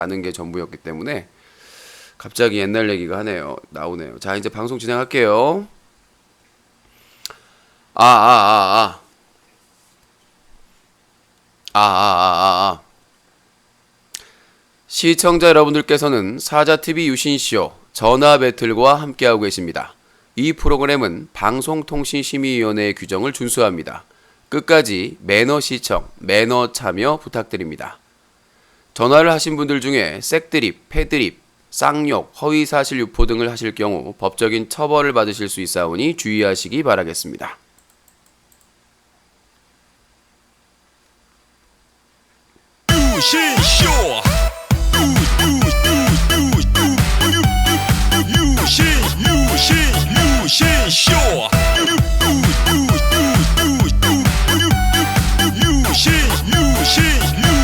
아는 게 전부였기 때문에 갑자기 옛날 얘기가 나오네요. 자, 이제 방송 진행할게요. 아, 아, 아, 아. 아, 아, 아, 아, 아. 시청자 여러분들께서는 사자TV 유신쇼 전화 배틀과 함께하고 계십니다. 이 프로그램은 방송통신심의위원회의 규정을 준수합니다. 끝까지 매너 시청, 매너 참여 부탁드립니다. 전화를 하신 분들 중에 색드립, 패드립, 쌍욕, 허위사실 유포 등을 하실 경우 법적인 처벌을 받으실 수 있사오니 주의하시기 바라겠습니다. 유신쇼 유신쇼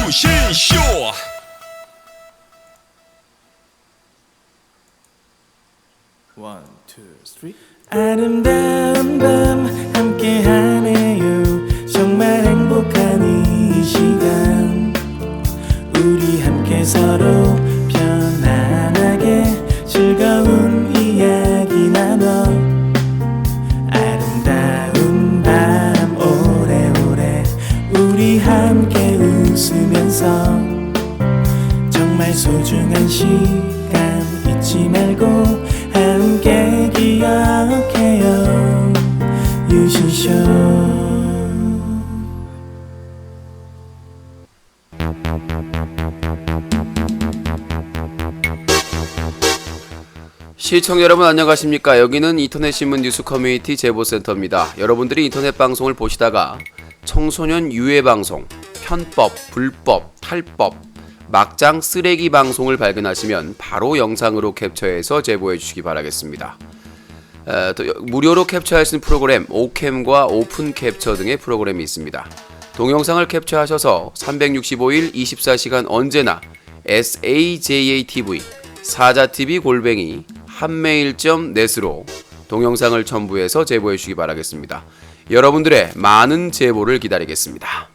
유신쇼 One, two, three. 아름다운 밤 함께하네요. 정말 행복한 이 시간 우리 함께 서로 편안하게 즐거운 이야기 나눠 아름다운 밤 오래오래 우리 함께 웃으면서 정말 소중한 시간 잊지 말고 함께 기억해요 유신쇼. 시청자 여러분 안녕하십니까. 여기는 인터넷신문 뉴스 커뮤니티 제보센터입니다. 여러분들이 인터넷 방송을 보시다가 청소년 유해 방송, 편법, 불법, 탈법, 막장 쓰레기 방송을 발견하시면 바로 영상으로 캡처해서 제보해 주시기 바라겠습니다. 또 무료로 캡처할 수 있는 프로그램 오캠과 오픈 캡처 등의 프로그램이 있습니다. 동영상을 캡처하셔서 365일 24시간 언제나 SAJATV 사자TV 골뱅이 한메일.net으로 동영상을 첨부해서 제보해 주시기 바라겠습니다. 여러분들의 많은 제보를 기다리겠습니다.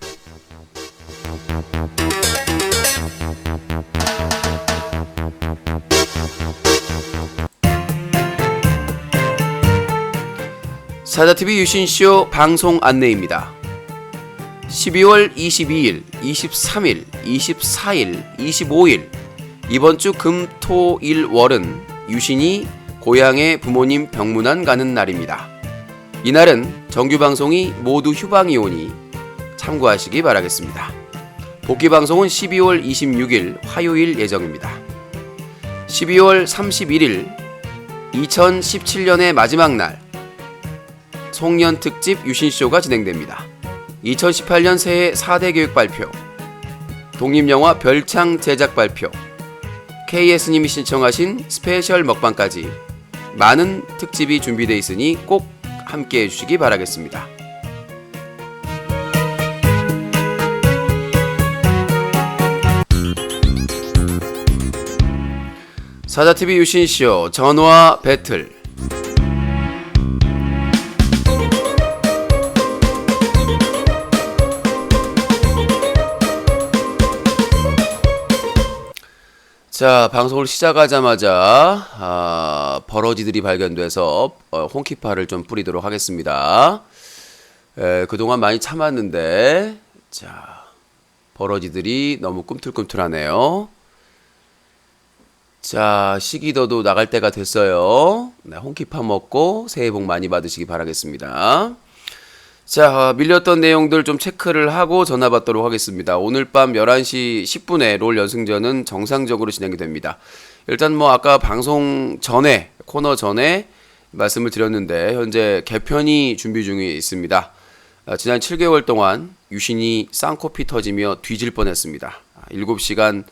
사자TV 유신쇼 방송 안내입니다. 12월 22일, 23일, 24일, 25일 이번 주 금, 토, 일, 월은 유신이 고향에 부모님 병문안 가는 날입니다. 이날은 정규방송이 모두 휴방이 오니 참고하시기 바라겠습니다. 복귀방송은 12월 26일 화요일 예정입니다. 12월 31일 2017년의 마지막 날 송년특집 유신쇼가 진행됩니다. 2018년 새해 4대 교육 발표, 독립영화 별창 제작 발표, KS님이 신청하신 스페셜 먹방까지 많은 특집이 준비되어 있으니 꼭 함께해 주시기 바라겠습니다. 사자TV 유신쇼 전화 배틀. 자, 방송을 시작하자마자 버러지들이 발견돼서 홍키파를 좀 뿌리도록 하겠습니다. 그동안 많이 참았는데 자, 버러지들이 너무 꿈틀꿈틀하네요. 자, 시기더도 나갈 때가 됐어요. 네, 홍키파 먹고 새해 복 많이 받으시기 바라겠습니다. 자, 밀렸던 내용들 좀 체크를 하고 전화 받도록 하겠습니다. 오늘 밤 11시 10분에 롤 연승전은 정상적으로 진행이 됩니다. 일단 뭐 아까 방송 전에, 코너 전에 말씀을 드렸는데 현재 개편이 준비 중에 있습니다. 지난 7개월 동안 유신이 쌍코피 터지며 뒤질 뻔했습니다. 7시간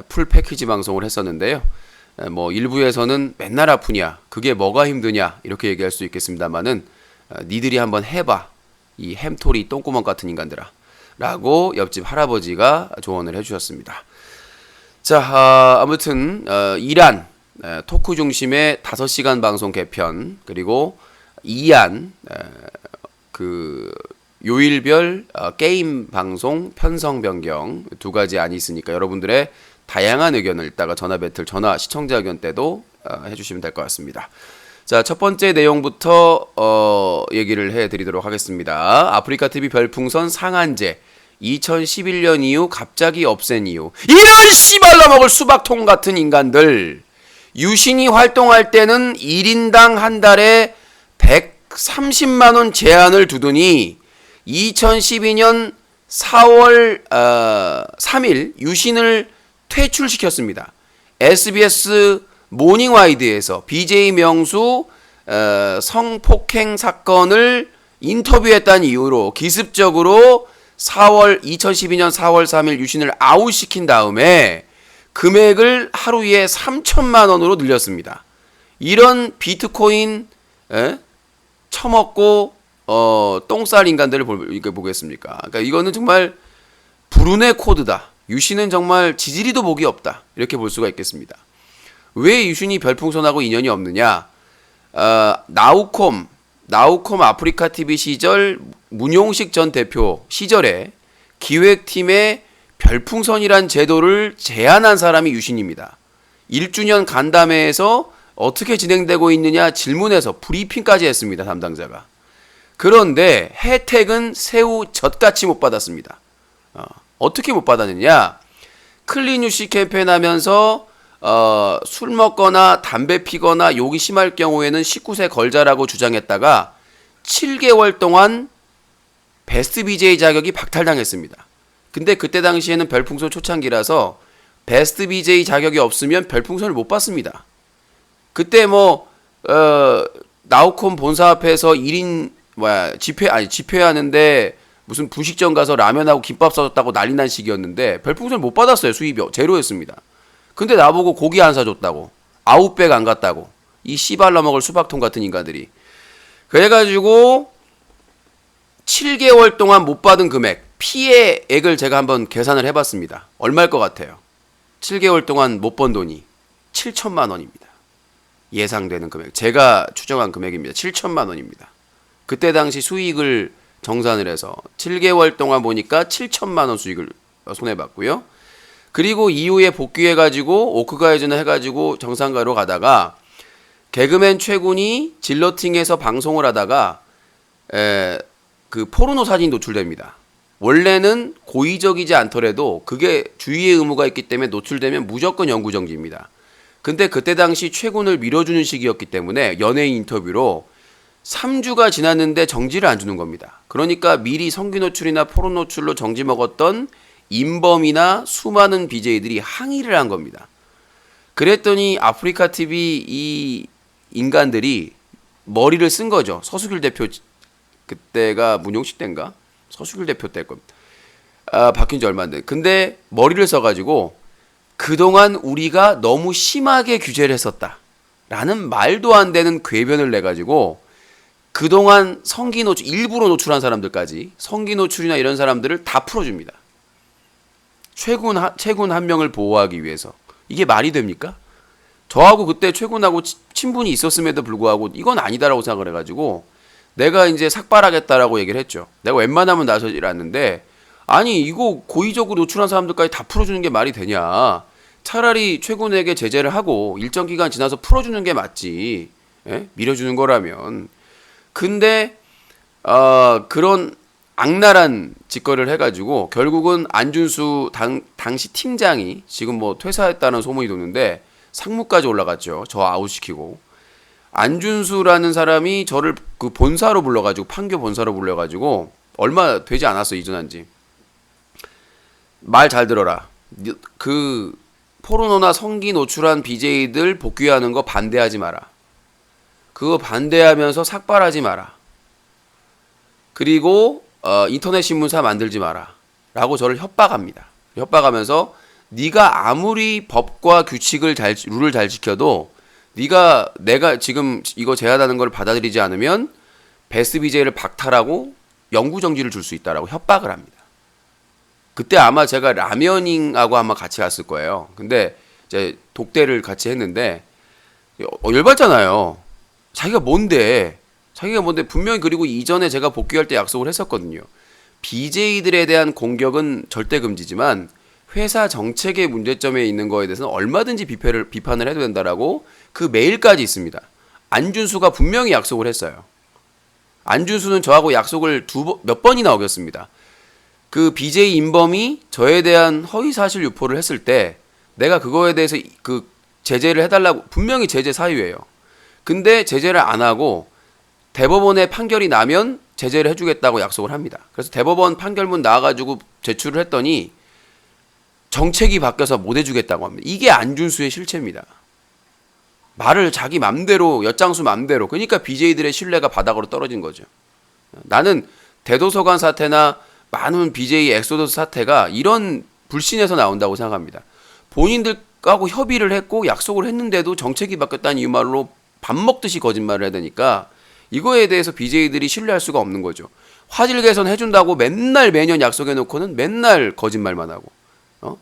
풀 패키지 방송을 했었는데요. 뭐 일부에서는 맨날 아프냐, 그게 뭐가 힘드냐 이렇게 얘기할 수 있겠습니다만은 니들이 한번 해봐. 이 햄토리 똥구멍 같은 인간들아 라고 옆집 할아버지가 조언을 해주셨습니다. 자, 아무튼 이란 토크 중심의 5시간 방송 개편, 그리고 이안 그 요일별 게임 방송 편성 변경 두 가지 안이 있으니까 여러분들의 다양한 의견을 이따가 전화 배틀, 전화 시청자 의견 때도 해주시면 될 것 같습니다. 자, 첫 번째 내용부터 얘기를 해드리도록 하겠습니다. 아프리카 TV 별풍선 상한제 2011년 이후 갑자기 없앤 이유. 이런 씨발라 먹을 수박통 같은 인간들. 유신이 활동할 때는 1인당 한 달에 130만원 제한을 두더니 2012년 4월 3일 유신을 퇴출시켰습니다. SBS 모닝와이드에서 BJ 명수 성폭행 사건을 인터뷰했다는 이유로 기습적으로 2012년 4월 3일 유신을 아웃시킨 다음에 금액을 하루에 3천만 원으로 늘렸습니다. 이런 비트코인 처먹고 똥쌀 인간들을 보겠습니까? 그러니까 이거는 정말 불운의 코드다. 유신은 정말 지지리도 복이 없다. 이렇게 볼 수가 있겠습니다. 왜 유신이 별풍선하고 인연이 없느냐? 나우콤 아프리카 TV 시절 문용식 전 대표 시절에 기획팀에 별풍선이란 제도를 제안한 사람이 유신입니다. 1주년 간담회에서 어떻게 진행되고 있느냐 질문해서 브리핑까지 했습니다. 담당자가. 그런데 혜택은 새우 젓같이 못 받았습니다. 어떻게 못 받았느냐? 클린 유시 캠페인 하면서 술 먹거나 담배 피거나 욕이 심할 경우에는 19세 걸자라고 주장했다가 7개월 동안 베스트 BJ 자격이 박탈당했습니다. 근데 그때 당시에는 별풍선 초창기라서 베스트 BJ 자격이 없으면 별풍선을 못 받습니다. 그때 나우콤 본사 앞에서 1인 집회하는데 무슨 분식점 가서 라면하고 김밥 사줬다고 난리 난 시기였는데 별풍선을 못 받았어요. 수입이 제로였습니다. 근데 나보고 고기 안 사줬다고, 아웃백 안 갔다고, 이 씨발라 먹을 수박통 같은 인간들이. 그래가지고 7개월 동안 못 받은 금액, 피해액을 제가 한번 계산을 해봤습니다. 얼마일 것 같아요? 7개월 동안 못 번 돈이 7천만 원입니다. 예상되는 금액, 제가 추정한 금액입니다. 7천만 원입니다. 그때 당시 수익을 정산을 해서 7개월 동안 보니까 7천만 원 수익을 손해봤고요. 그리고 이후에 복귀해가지고 오크가이즈는 해가지고 정상가로 가다가 개그맨 최군이 질러팅에서 방송을 하다가 그 포르노 사진이 노출됩니다. 원래는 고의적이지 않더라도 그게 주의의 의무가 있기 때문에 노출되면 무조건 영구정지입니다. 근데 그때 당시 최군을 밀어주는 시기였기 때문에 연예인 인터뷰로 3주가 지났는데 정지를 안 주는 겁니다. 그러니까 미리 성기 노출이나 포르노 노출로 정지 먹었던 인범이나 수많은 BJ들이 항의를 한 겁니다. 그랬더니 아프리카 TV 이 인간들이 머리를 쓴 거죠. 서수길 대표, 그때가 문용식 때인가? 서수길 대표 때일 겁니다. 바뀐 지 얼마 안 돼. 근데 머리를 써가지고 그동안 우리가 너무 심하게 규제를 했었다 라는 말도 안 되는 궤변을 내가지고 그동안 성기 노출, 일부러 노출한 사람들까지 성기 노출이나 이런 사람들을 다 풀어줍니다. 최군 한 명을 보호하기 위해서. 이게 말이 됩니까? 저하고 그때 최군하고 친분이 있었음에도 불구하고 이건 아니다라고 생각을 해가지고 내가 이제 삭발하겠다라고 얘기를 했죠. 내가 웬만하면 나서지 않는데 아니 이거 고의적으로 노출한 사람들까지 다 풀어주는 게 말이 되냐. 차라리 최군에게 제재를 하고 일정 기간 지나서 풀어주는 게 맞지. 예? 밀어주는 거라면. 근데 그런 악랄한 짓거리를 해가지고 결국은 안준수 당시 팀장이 지금 퇴사했다는 소문이 도는데 상무까지 올라갔죠. 저 아웃시키고. 안준수라는 사람이 저를 그 본사로 불러가지고 판교 본사로 불러가지고 얼마 되지 않았어 이전한 지. 말 잘 들어라. 그 포르노나 성기 노출한 BJ들 복귀하는 거 반대하지 마라. 그거 반대하면서 삭발하지 마라. 그리고 인터넷 신문사 만들지 마라 라고 저를 협박합니다. 협박하면서 네가 아무리 법과 규칙을 룰을 잘 지켜도 내가 지금 이거 제안하는 걸 받아들이지 않으면 베스트 BJ를 박탈하고 영구정지를 줄 수 있다라고 협박을 합니다. 그때 아마 제가 라면잉하고 아마 같이 갔을 거예요. 근데 이제 독대를 같이 했는데 열받잖아요. 자기가 뭔데 분명히. 그리고 이전에 제가 복귀할 때 약속을 했었거든요. BJ들에 대한 공격은 절대 금지지만 회사 정책의 문제점에 있는 거에 대해서는 얼마든지 비판을 해도 된다라고 그 메일까지 있습니다. 안준수가 분명히 약속을 했어요. 안준수는 저하고 약속을 몇 번이나 어겼습니다. 그 BJ 임범이 저에 대한 허위사실 유포를 했을 때 내가 그거에 대해서 그 제재를 해달라고 분명히 제재 사유예요. 근데 제재를 안 하고 대법원의 판결이 나면 제재를 해주겠다고 약속을 합니다. 그래서 대법원 판결문 나와가지고 제출을 했더니 정책이 바뀌어서 못 해주겠다고 합니다. 이게 안준수의 실체입니다. 말을 자기 맘대로 엿장수 맘대로 그러니까 BJ들의 신뢰가 바닥으로 떨어진 거죠. 나는 대도서관 사태나 많은 BJ 엑소더스 사태가 이런 불신에서 나온다고 생각합니다. 본인들하고 협의를 했고 약속을 했는데도 정책이 바뀌었다는 이유말로 밥 먹듯이 거짓말을 해야 되니까 이거에 대해서 BJ들이 신뢰할 수가 없는 거죠. 화질 개선 해준다고 맨날 매년 약속해놓고는 맨날 거짓말만 하고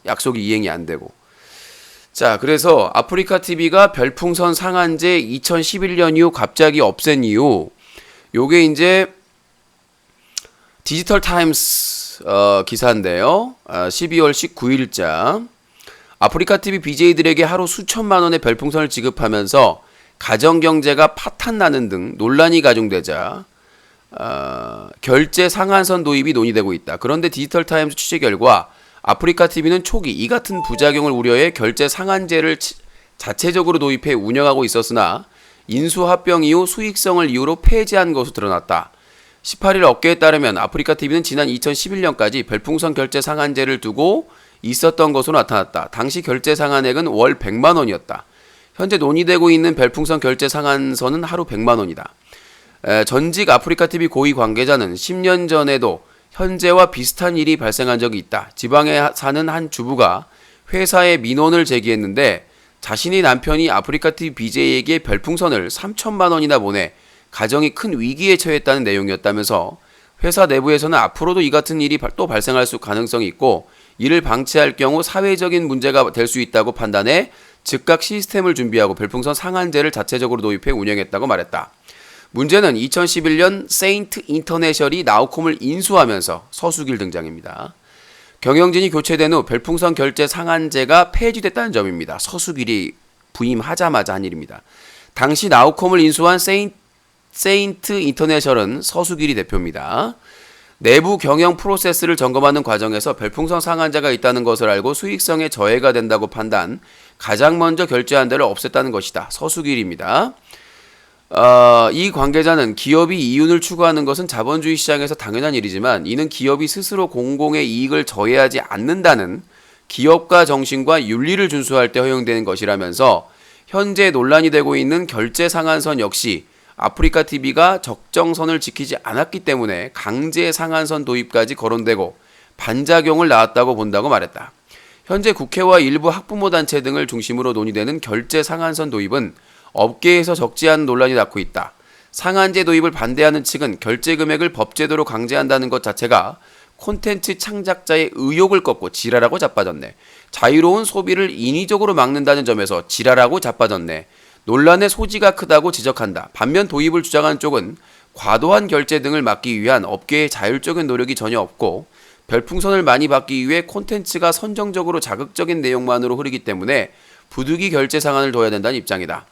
약속이 이행이 안 되고. 자, 그래서 아프리카 TV가 별풍선 상한제 2011년 이후 갑자기 없앤 이유, 요게 이제 디지털 타임스 기사인데요. 12월 19일자 아프리카 TV BJ들에게 하루 수천만 원의 별풍선을 지급하면서 가정경제가 파탄나는 등 논란이 가중되자 결제 상한선 도입이 논의되고 있다. 그런데 디지털 타임스 취재 결과 아프리카 TV는 초기 이 같은 부작용을 우려해 결제 상한제를 자체적으로 도입해 운영하고 있었으나 인수합병 이후 수익성을 이유로 폐지한 것으로 드러났다. 18일 업계에 따르면 아프리카 TV는 지난 2011년까지 별풍선 결제 상한제를 두고 있었던 것으로 나타났다. 당시 결제 상한액은 월 100만 원이었다. 현재 논의되고 있는 별풍선 결제 상한선은 하루 100만 원이다. 전직 아프리카 TV 고위 관계자는 10년 전에도 현재와 비슷한 일이 발생한 적이 있다. 지방에 사는 한 주부가 회사에 민원을 제기했는데 자신의 남편이 아프리카 TV BJ에게 별풍선을 3천만 원이나 보내 가정이 큰 위기에 처했다는 내용이었다면서 회사 내부에서는 앞으로도 이 같은 일이 또 발생할 가능성이 있고 이를 방치할 경우 사회적인 문제가 될 수 있다고 판단해 즉각 시스템을 준비하고 별풍선 상한제를 자체적으로 도입해 운영했다고 말했다. 문제는 2011년 세인트 인터내셔널이 나우콤을 인수하면서 서수길 등장입니다. 경영진이 교체된 후 별풍선 결제 상한제가 폐지됐다는 점입니다. 서수길이 부임하자마자 한 일입니다. 당시 나우콤을 인수한 세인트 인터내셔널은 서수길이 대표입니다. 내부 경영 프로세스를 점검하는 과정에서 별풍선 상한제가 있다는 것을 알고 수익성에 저해가 된다고 판단, 가장 먼저 결제한 데를 없앴다는 것이다. 서수길입니다. 이 관계자는 기업이 이윤을 추구하는 것은 자본주의 시장에서 당연한 일이지만 이는 기업이 스스로 공공의 이익을 저해하지 않는다는 기업가 정신과 윤리를 준수할 때 허용되는 것이라면서 현재 논란이 되고 있는 결제 상한선 역시 아프리카 TV가 적정선을 지키지 않았기 때문에 강제 상한선 도입까지 거론되고 반작용을 낳았다고 본다고 말했다. 현재 국회와 일부 학부모 단체 등을 중심으로 논의되는 결제 상한선 도입은 업계에서 적지 않은 논란이 낳고 있다. 상한제 도입을 반대하는 측은 결제 금액을 법제도로 강제한다는 것 자체가 콘텐츠 창작자의 의욕을 꺾고 지랄하고 자빠졌네. 자유로운 소비를 인위적으로 막는다는 점에서 지랄하고 자빠졌네. 논란의 소지가 크다고 지적한다. 반면 도입을 주장한 쪽은 과도한 결제 등을 막기 위한 업계의 자율적인 노력이 전혀 없고 별풍선을 많이 받기 위해 콘텐츠가 선정적으로 자극적인 내용만으로 흐르기 때문에 부득이 결제 상한을 둬야 된다는 입장이다.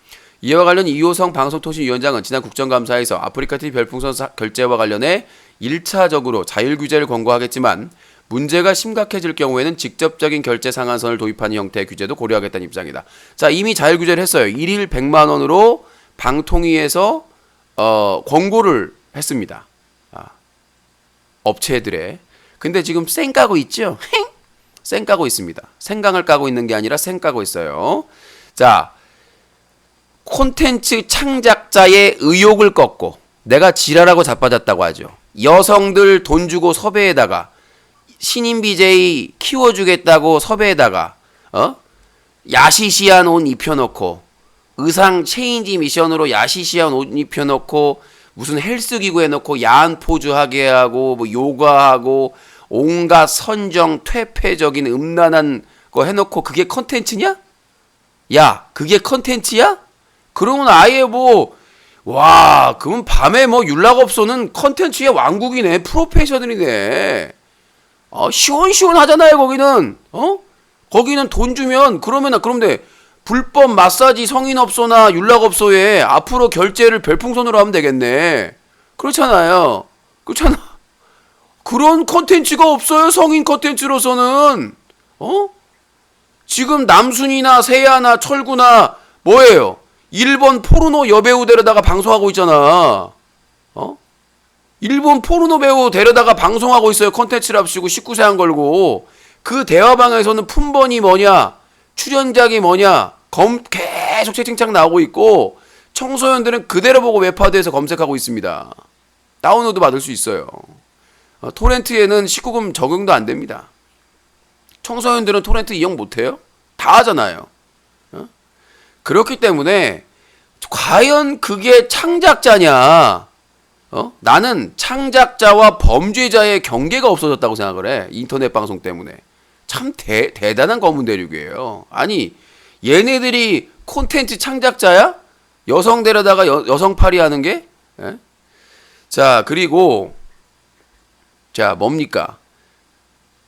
이와 관련 이호성 방송통신위원장은 지난 국정감사에서 아프리카 TV 별풍선 결제와 관련해 1차적으로 자율규제를 권고하겠지만 문제가 심각해질 경우에는 직접적인 결제 상한선을 도입하는 형태의 규제도 고려하겠다는 입장이다. 자, 이미 자율규제를 했어요. 1일 100만 원으로 방통위에서 권고를 했습니다. 업체들에. 근데 지금 쌩 까고 있죠? 쌩 까고 있습니다. 생강을 까고 있는 게 아니라 쌩 까고 있어요. 자, 콘텐츠 창작자의 의욕을 꺾고 내가 지랄하고 자빠졌다고 하죠. 여성들 돈 주고 섭외에다가 신인 BJ 키워주겠다고 섭외에다가 야시시한 옷 입혀놓고 의상 체인지 미션으로 야시시한 옷 입혀놓고 무슨 헬스기구 해놓고 야한 포즈하게 하고 뭐 요가하고 온갖 선정 퇴폐적인 음란한 거 해놓고 그게 컨텐츠냐? 야, 그게 컨텐츠야? 그러면 아예 그러면 밤에 뭐 율락업소는 컨텐츠의 왕국이네. 프로페셔널이네. 시원시원하잖아요, 거기는. 거기는 돈 주면, 그럼 돼. 불법 마사지 성인업소나 윤락업소에 앞으로 결제를 별풍선으로 하면 되겠네. 그렇잖아요. 그렇잖아. 그런 컨텐츠가 없어요, 성인 컨텐츠로서는. 지금 남순이나 세야나 철구나 뭐예요? 일본 포르노 여배우 데려다가 방송하고 있잖아. 일본 포르노 배우 데려다가 방송하고 있어요. 컨텐츠랍시고 19세 안 걸고. 그 대화방에서는 품번이 뭐냐, 출연작이 뭐냐, 계속 채팅창 나오고 있고, 청소년들은 그대로 보고 웹하드에서 검색하고 있습니다. 다운로드 받을 수 있어요. 토렌트에는 19금 적용도 안 됩니다. 청소년들은 토렌트 이용 못해요? 다 하잖아요. 그렇기 때문에 과연 그게 창작자냐? 나는 창작자와 범죄자의 경계가 없어졌다고 생각을 해. 인터넷 방송 때문에. 참 대단한 검은 대륙이에요. 아니, 얘네들이 콘텐츠 창작자야? 여성 데려다가 여성팔이 하는 게? 예? 자, 그리고 자, 뭡니까?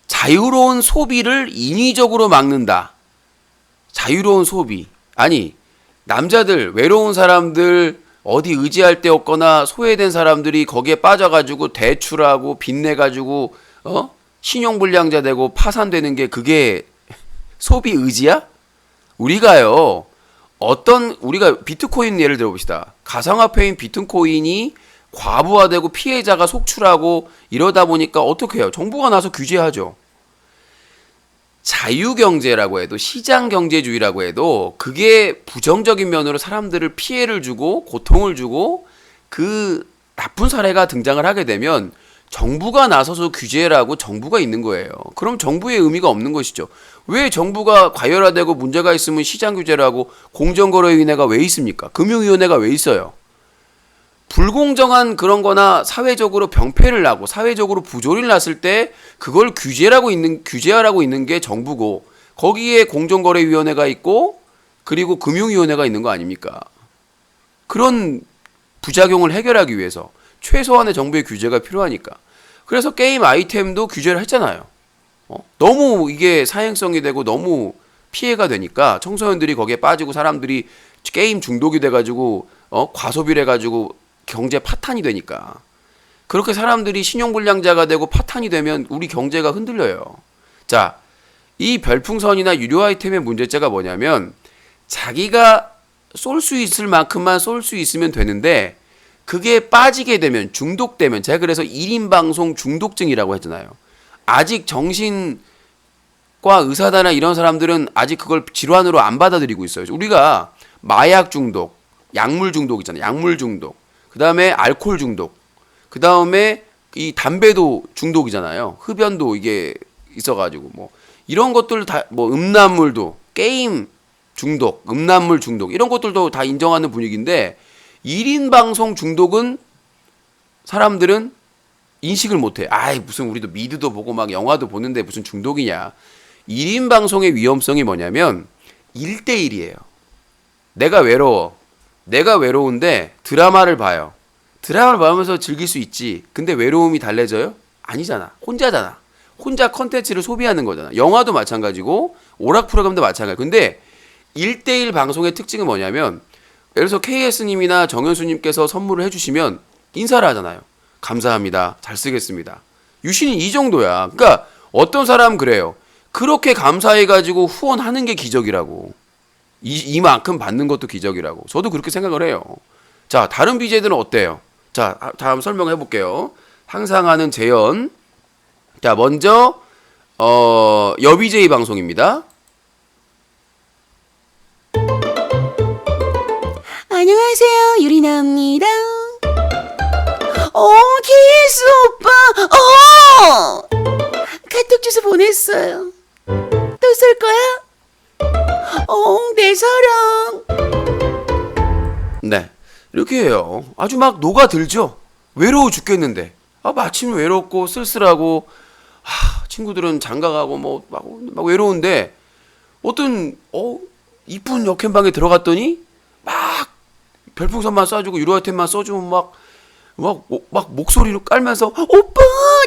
자유로운 소비를 인위적으로 막는다. 자유로운 소비. 아니, 남자들, 외로운 사람들, 어디 의지할 데 없거나 소외된 사람들이 거기에 빠져가지고 대출하고 빚내가지고 신용불량자 되고 파산되는 게 그게 소비 의지야? 우리가요, 우리가 비트코인 예를 들어봅시다. 가상화폐인 비트코인이 과부하되고 피해자가 속출하고 이러다 보니까 어떻게 해요? 정부가 나서 규제하죠. 자유경제라고 해도, 시장경제주의라고 해도 그게 부정적인 면으로 사람들을 피해를 주고 고통을 주고 그 나쁜 사례가 등장을 하게 되면 정부가 나서서 규제라고 정부가 있는 거예요. 그럼 정부의 의미가 없는 것이죠. 왜 정부가 과열화되고 문제가 있으면 시장규제라고 공정거래위원회가 왜 있습니까? 금융위원회가 왜 있어요? 불공정한 그런 거나 사회적으로 병폐를 나고 사회적으로 부조리를 났을 때 그걸 규제하라고 있는 게 정부고, 거기에 공정거래위원회가 있고 그리고 금융위원회가 있는 거 아닙니까? 그런 부작용을 해결하기 위해서 최소한의 정부의 규제가 필요하니까. 그래서 게임 아이템도 규제를 했잖아요. 너무 이게 사행성이 되고 너무 피해가 되니까 청소년들이 거기에 빠지고 사람들이 게임 중독이 돼가지고 과소비를 해가지고 경제 파탄이 되니까. 그렇게 사람들이 신용불량자가 되고 파탄이 되면 우리 경제가 흔들려요. 자, 이 별풍선이나 유료 아이템의 문제점가 뭐냐면 자기가 쏠 수 있을 만큼만 쏠 수 있으면 되는데 그게 빠지게 되면, 중독되면, 제가 그래서 1인 방송 중독증이라고 했잖아요. 아직 정신과 의사다나 이런 사람들은 아직 그걸 질환으로 안 받아들이고 있어요. 우리가 마약 중독, 약물 중독 있잖아요. 약물 중독. 그 다음에 알코올 중독. 그 다음에 이 담배도 중독이잖아요. 흡연도 이게 있어가지고 뭐 이런 것들 다, 뭐 음란물도, 게임 중독, 음란물 중독 이런 것들도 다 인정하는 분위기인데 1인 방송 중독은 사람들은 인식을 못해. 아이, 무슨 우리도 미드도 보고 막 영화도 보는데 무슨 중독이냐. 1인 방송의 위험성이 뭐냐면 1대1이에요. 내가 외로워. 내가 외로운데 드라마를 봐요. 드라마를 봐면서 즐길 수 있지. 근데 외로움이 달래져요? 아니잖아. 혼자잖아. 혼자 컨텐츠를 소비하는 거잖아. 영화도 마찬가지고 오락 프로그램도 마찬가지고. 근데 1대1 방송의 특징은 뭐냐면, 예를 들어서 KS님이나 정현수님께서 선물을 해주시면 인사를 하잖아요. 감사합니다. 잘 쓰겠습니다. 유신이 이 정도야. 그러니까 어떤 사람은 그래요. 그렇게 감사해가지고 후원하는 게 기적이라고. 이만큼 받는 것도 기적이라고. 저도 그렇게 생각을 해요. 자, 다른 BJ들은 어때요? 자, 다음 설명해 볼게요. 항상 하는 재연. 자, 먼저 여BJ 방송입니다. 안녕하세요, 유리나입니다. KS 오빠, 카톡 주소 보냈어요. 또 쏠 거야? 내 사랑. 네, 이렇게 해요. 아주 막 녹아들죠. 외로워 죽겠는데, 마침 외롭고 쓸쓸하고, 친구들은 장가가고 막 외로운데 어떤 이쁜 역캠방에 들어갔더니 막 별풍선만 쏴주고 유료 아이템만 써주면 막 목소리로 깔면서 오빠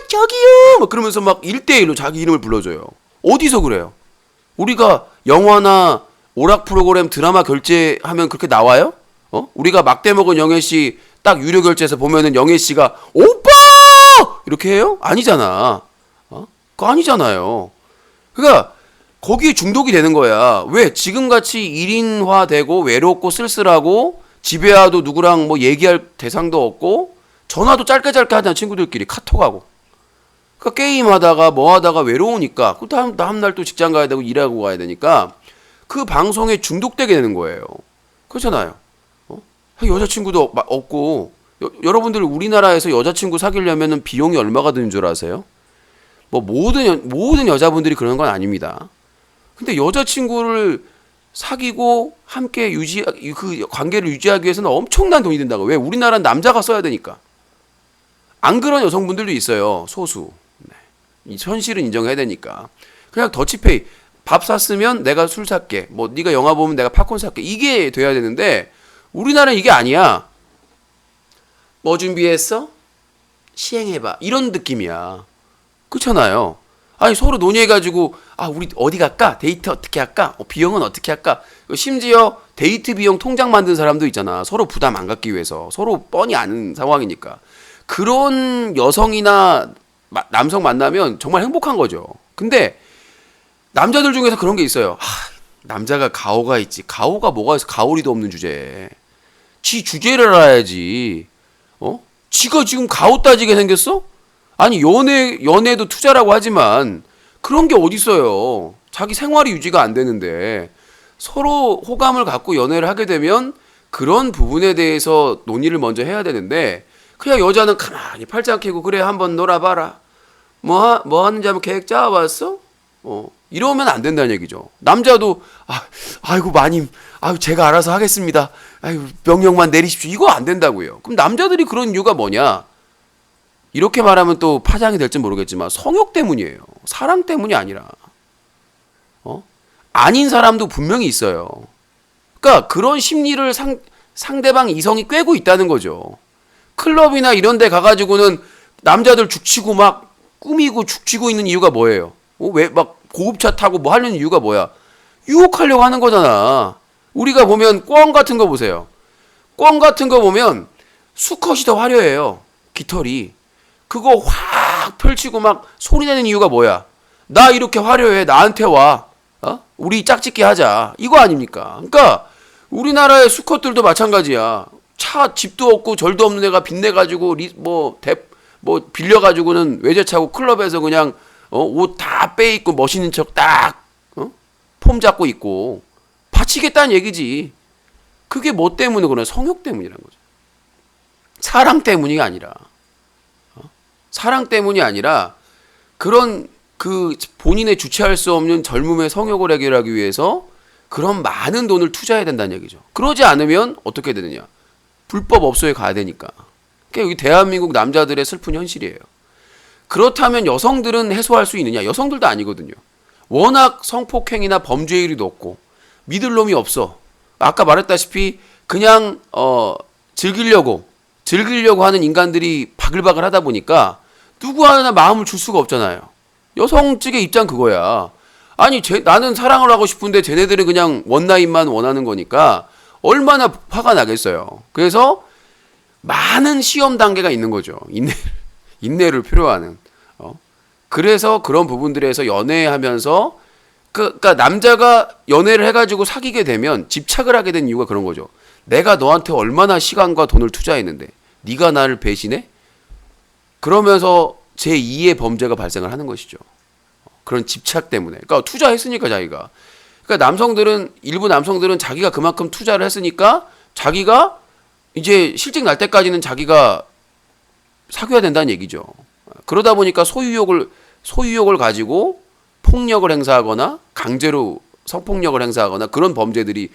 저기요. 막 그러면서 막 1대1로 자기 이름을 불러줘요. 어디서 그래요? 우리가 영화나 오락 프로그램 드라마 결제하면 그렇게 나와요? 우리가 막대 먹은 영애 씨 딱 유료 결제해서 보면은 영애 씨가 오빠! 이렇게 해요? 아니잖아. 그거 아니잖아요. 그러니까 거기에 중독이 되는 거야. 왜? 지금같이 1인화되고 외롭고 쓸쓸하고 집에 와도 누구랑 뭐 얘기할 대상도 없고 전화도 짧게 하잖아, 친구들끼리 카톡하고. 그러니까 게임하다가 뭐 하다가 외로우니까 그 다음날 또 직장 가야 되고 일하고 가야 되니까 그 방송에 중독되게 되는 거예요. 그렇잖아요. 여자친구도 없고 여러분들 우리나라에서 여자친구 사귀려면 비용이 얼마가 드는 줄 아세요? 뭐 모든 여자분들이 그러는 건 아닙니다. 근데 여자친구를 사귀고 함께 그 관계를 유지하기 위해서는 엄청난 돈이 든다고. 왜? 우리나라는 남자가 써야 되니까. 안 그런 여성분들도 있어요. 소수. 네. 이 현실은 인정해야 되니까. 그냥 더치페이. 밥 샀으면 내가 술 살게. 뭐 네가 영화 보면 내가 팝콘 살게. 이게 돼야 되는데 우리나라는 이게 아니야. 뭐 준비했어? 시행해봐. 이런 느낌이야. 그렇잖아요. 아니 서로 논의해가지고 우리 어디 갈까? 데이트 어떻게 할까? 비용은 어떻게 할까? 심지어 데이트 비용 통장 만든 사람도 있잖아. 서로 부담 안 갖기 위해서. 서로 뻔히 아는 상황이니까. 그런 여성이나 남성 만나면 정말 행복한 거죠. 근데 남자들 중에서 그런 게 있어요. 남자가 가오가 있지. 가오가 뭐가 있어? 가오리도 없는 주제에. 지 주제를 알아야지. 지가 지금 가오 따지게 생겼어? 아니 연애도 투자라고 하지만 그런 게 어딨어요. 자기 생활이 유지가 안 되는데 서로 호감을 갖고 연애를 하게 되면 그런 부분에 대해서 논의를 먼저 해야 되는데 그냥 여자는 가만히 팔짱 끼고 그래 한번 놀아봐라. 뭐 하는지 한번 계획 짜왔어? 이러면 안 된다는 얘기죠. 남자도 아이고 마님, 제가 알아서 하겠습니다. 명령만 내리십시오. 이거 안 된다고요. 그럼 남자들이 그런 이유가 뭐냐? 이렇게 말하면 또 파장이 될지 모르겠지만 성욕 때문이에요. 사랑 때문이 아니라. 아닌 사람도 분명히 있어요. 그러니까 그런 심리를 상대방 이성이 꿰고 있다는 거죠. 클럽이나 이런 데 가가지고는 남자들 죽치고 막 꾸미고 죽치고 있는 이유가 뭐예요? 왜 막 고급차 타고 뭐 하려는 이유가 뭐야? 유혹하려고 하는 거잖아. 우리가 보면 꿩 같은 거 보세요. 꿩 같은 거 보면 수컷이 더 화려해요. 깃털이. 그거 확 펼치고 막 소리내는 이유가 뭐야? 나 이렇게 화려해. 나한테 와. 우리 짝짓기 하자. 이거 아닙니까? 그러니까 우리나라의 수컷들도 마찬가지야. 집도 없고 절도 없는 애가 빚내가지고 빌려가지고는 외제차고 클럽에서 그냥 옷 다 빼입고 멋있는 척 딱 폼 잡고 있고 바치겠다는 얘기지. 그게 뭐 때문에 그러나? 성욕 때문이라는 거죠. 사랑 때문이 아니라 그런 그 본인의 주체할 수 없는 젊음의 성욕을 해결하기 위해서 그런 많은 돈을 투자해야 된다는 얘기죠. 그러지 않으면 어떻게 되느냐? 불법 업소에 가야 되니까. 그게 여기 대한민국 남자들의 슬픈 현실이에요. 그렇다면 여성들은 해소할 수 있느냐? 여성들도 아니거든요. 워낙 성폭행이나 범죄율이 높고 믿을 놈이 없어. 아까 말했다시피 그냥 즐기려고 하는 인간들이 바글바글 하다 보니까 누구 하나 마음을 줄 수가 없잖아요. 여성 측의 입장 그거야. 아니 나는 사랑을 하고 싶은데 쟤네들은 그냥 원나잇만 원하는 거니까 얼마나 화가 나겠어요. 그래서 많은 시험 단계가 있는 거죠. 인내를 필요하는. 그래서 그런 부분들에서 연애하면서 그러니까 남자가 연애를 해가지고 사귀게 되면 집착을 하게 된 이유가 그런 거죠. 내가 너한테 얼마나 시간과 돈을 투자했는데 네가 나를 배신해? 그러면서 제2의 범죄가 발생을 하는 것이죠. 그런 집착 때문에. 그러니까 투자했으니까 자기가. 그러니까 일부 남성들은 자기가 그만큼 투자를 했으니까 자기가 이제 실직 날 때까지는 자기가 사귀어야 된다는 얘기죠. 그러다 보니까 소유욕을 가지고 폭력을 행사하거나 강제로 성폭력을 행사하거나 그런 범죄들이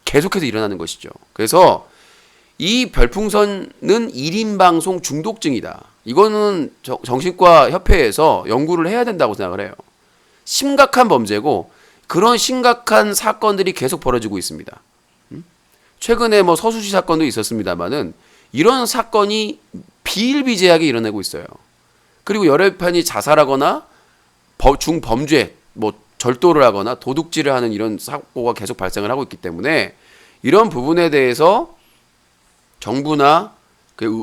계속해서 일어나는 것이죠. 그래서 이 별풍선은 1인 방송 중독증이다. 이거는 정신과 협회에서 연구를 해야 된다고 생각을 해요. 심각한 범죄고 그런 심각한 사건들이 계속 벌어지고 있습니다. 최근에 뭐 서수시 사건도 있었습니다만은 이런 사건이 비일비재하게 일어나고 있어요. 그리고 열혈팬이 자살하거나 중범죄, 뭐 절도를 하거나 도둑질을 하는 이런 사고가 계속 발생을 하고 있기 때문에 이런 부분에 대해서 정부나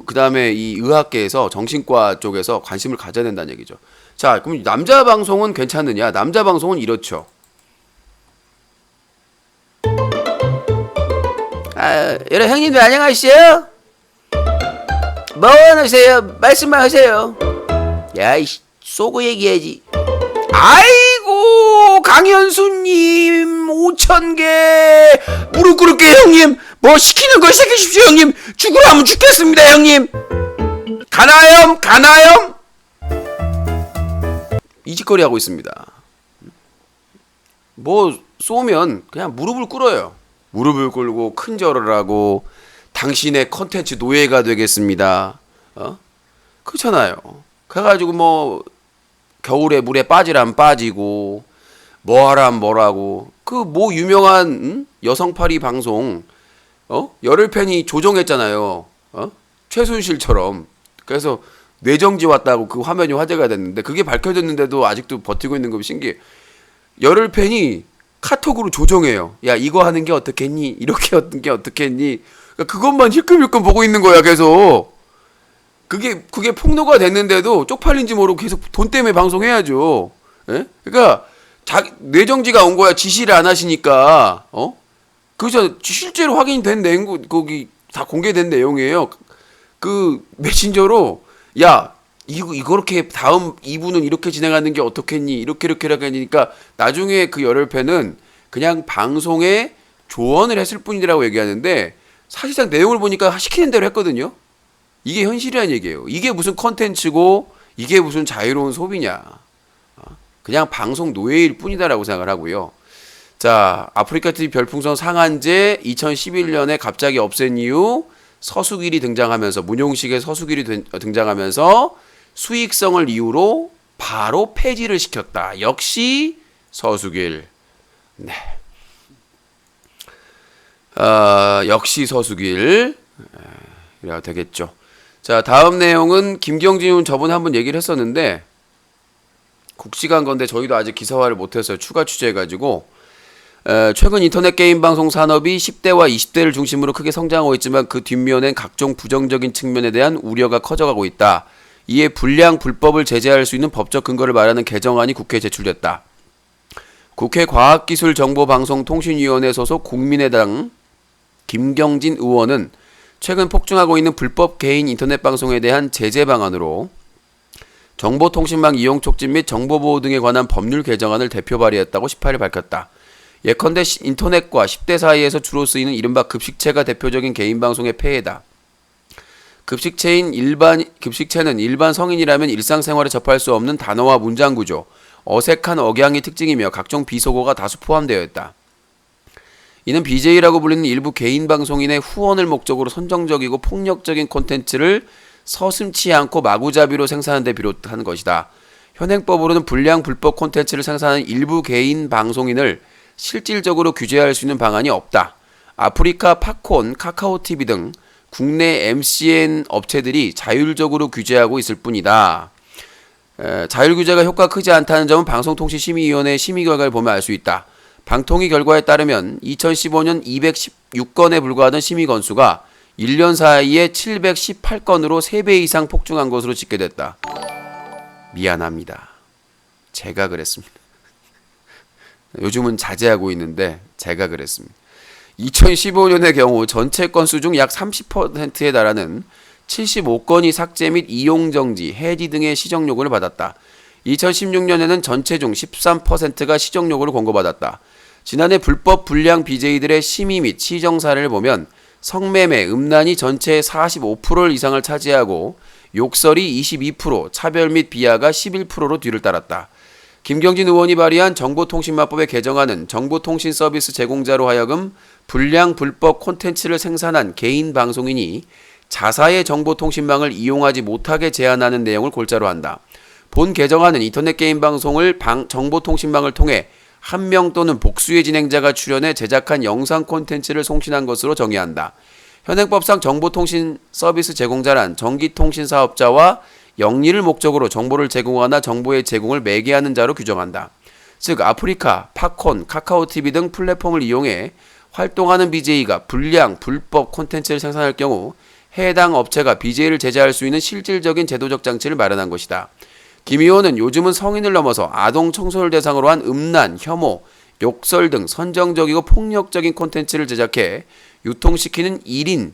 그다음에 이 의학계에서 정신과 쪽에서 관심을 가져야 된다는 얘기죠. 자, 그럼 남자 방송은 괜찮느냐? 남자 방송은 이렇죠. 여러분 형님들 안녕하세요. 뭐 하세요? 말씀만 하세요. 야, 쏘고 얘기해야지. 아이고, 강현수님 5,000개 무릎 꿇을게요 형님. 뭐 시키는 걸 시키십시오 형님. 죽으라면 죽겠습니다 형님. 가나요? 이 짓거리 하고 있습니다. 뭐 쏘면 그냥 무릎을 꿇어요. 무릎을 꿇고 큰 절을 하고 당신의 컨텐츠 노예가 되겠습니다. 그렇잖아요. 그래가지고 뭐 겨울에 물에 빠지라면 빠지고 뭐하라면 뭐라고. 그 뭐 유명한 여성파리 방송 열혈팬이 조종했잖아요. 최순실처럼. 그래서 뇌정지 왔다고 그 화면이 화제가 됐는데 그게 밝혀졌는데도 아직도 버티고 있는 거 신기해. 열혈팬이 카톡으로 조정해요. 야, 이거 하는 게 어떻겠니? 이렇게 하는 게 어떻겠니? 그러니까 그것만 힐끔힐끔 보고 있는 거야 계속. 그게 폭로가 됐는데도 쪽팔린지 모르고 계속 돈 때문에 방송해야죠. 예? 그러니까 뇌정지가 온 거야. 지시를 안 하시니까. 그죠? 실제로 확인된 내용 거기 다 공개된 내용이에요. 그 메신저로 야, 이렇게 다음 2부는 이렇게 진행하는 게 어떻겠니? 이렇게 하니까 나중에 그 열혈팬은 그냥 방송에 조언을 했을 뿐이라고 얘기하는데 사실상 내용을 보니까 시키는 대로 했거든요. 이게 현실이라는 얘기예요. 이게 무슨 컨텐츠고 이게 무슨 자유로운 소비냐. 그냥 방송 노예일 뿐이다라고 생각을 하고요. 자, 아프리카TV 별풍선 상한제 2011년에 갑자기 없앤 이유 서수길이 등장하면서 문용식의 서수길이 등장하면서 수익성을 이유로 바로 폐지를 시켰다. 역시 서수길. 네. 역시 서수길. 이래야 되겠죠. 자, 다음 내용은 김경진은 저번에 한번 얘기를 했었는데 국시간 건데 저희도 아직 기사화를 못했어요. 추가 취재해가지고 최근 인터넷 게임 방송 산업이 10대와 20대를 중심으로 크게 성장하고 있지만 그 뒷면엔 각종 부정적인 측면에 대한 우려가 커져가고 있다. 이에 불량 불법을 제재할 수 있는 법적 근거를 말하는 개정안이 국회에 제출됐다. 국회 과학기술정보방송통신위원회 소속 국민의당 김경진 의원은 최근 폭증하고 있는 불법 개인 인터넷 방송에 대한 제재 방안으로 정보통신망 이용 촉진 및 정보보호 등에 관한 법률 개정안을 대표 발의했다고 18일 밝혔다. 예컨대 인터넷과 10대 사이에서 주로 쓰이는 이른바 급식체가 대표적인 개인 방송의 폐해다. 급식체는 일반 성인이라면 일상생활에 접할 수 없는 단어와 문장 구조, 어색한 억양이 특징이며 각종 비속어가 다수 포함되어 있다. 이는 BJ라고 불리는 일부 개인 방송인의 후원을 목적으로 선정적이고 폭력적인 콘텐츠를 서슴지 않고 마구잡이로 생산하는 데 비롯한 것이다. 현행법으로는 불량 불법 콘텐츠를 생산하는 일부 개인 방송인을 실질적으로 규제할 수 있는 방안이 없다. 아프리카 팝콘, 카카오TV 등 국내 MCN 업체들이 자율적으로 규제하고 있을 뿐이다. 자율 규제가 효과가 크지 않다는 점은 방송통신심의위원회의 심의 결과를 보면 알 수 있다. 방통위 결과에 따르면 2015년 216건에 불과하던 심의 건수가 1년 사이에 718건으로 3배 이상 폭증한 것으로 집계됐다. 미안합니다. 제가 그랬습니다. 요즘은 자제하고 있는데 제가 그랬습니다. 2015년의 경우 전체 건수 중 약 30%에 달하는 75건이 삭제 및 이용정지, 해지 등의 시정 요구를 받았다. 2016년에는 전체 중 13%가 시정 요구를 권고받았다. 지난해 불법 불량 BJ들의 심의 및 시정 사례를 보면 성매매, 음란이 전체의 45% 이상을 차지하고 욕설이 22%, 차별 및 비하가 11%로 뒤를 따랐다. 김경진 의원이 발의한 정보통신망법의 개정안은 정보통신 서비스 제공자로 하여금 불량 불법 콘텐츠를 생산한 개인 방송인이 자사의 정보통신망을 이용하지 못하게 제한하는 내용을 골자로 한다. 본 개정안은 인터넷 게임 방송을 정보통신망을 통해 한 명 또는 복수의 진행자가 출연해 제작한 영상 콘텐츠를 송신한 것으로 정의한다. 현행법상 정보통신 서비스 제공자란 전기통신 사업자와 영리를 목적으로 정보를 제공하나 정보의 제공을 매개하는 자로 규정한다. 즉 아프리카, 팝콘, 카카오TV 등 플랫폼을 이용해 활동하는 BJ가 불량, 불법 콘텐츠를 생산할 경우 해당 업체가 BJ를 제재할 수 있는 실질적인 제도적 장치를 마련한 것이다. 김 의원은 요즘은 성인을 넘어서 아동 청소를 대상으로 한 음란, 혐오, 욕설 등 선정적이고 폭력적인 콘텐츠를 제작해 유통시키는 1인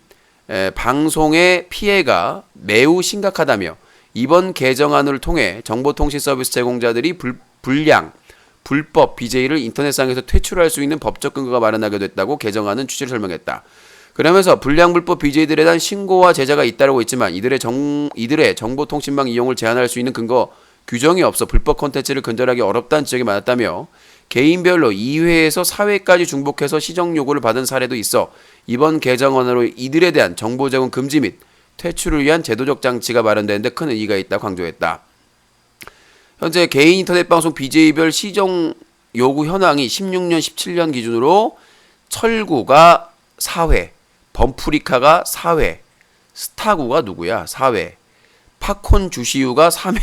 방송의 피해가 매우 심각하다며 이번 개정안을 통해 정보통신 서비스 제공자들이 불량, 불법 BJ를 인터넷상에서 퇴출할 수 있는 법적 근거가 마련하게 됐다고 개정안은 취지를 설명했다. 그러면서 불량 불법 BJ들에 대한 신고와 제재가 잇따르고 있지만 이들의 정보통신망 이용을 제한할 수 있는 근거 규정이 없어 불법 콘텐츠를 근절하기 어렵다는 지적이 많았다며 개인별로 2회에서 4회까지 중복해서 시정 요구를 받은 사례도 있어 이번 개정안으로 이들에 대한 정보 제공 금지 및 퇴출을 위한 제도적 장치가 마련되는 데 큰 의의가 있다고 강조했다. 현재 개인 인터넷 방송 BJ별 시정 요구 현황이 16년, 17년 기준으로 철구가 4회, 범프리카가 4회, 스타구가 누구야? 4회, 팝콘 주시우가 3회,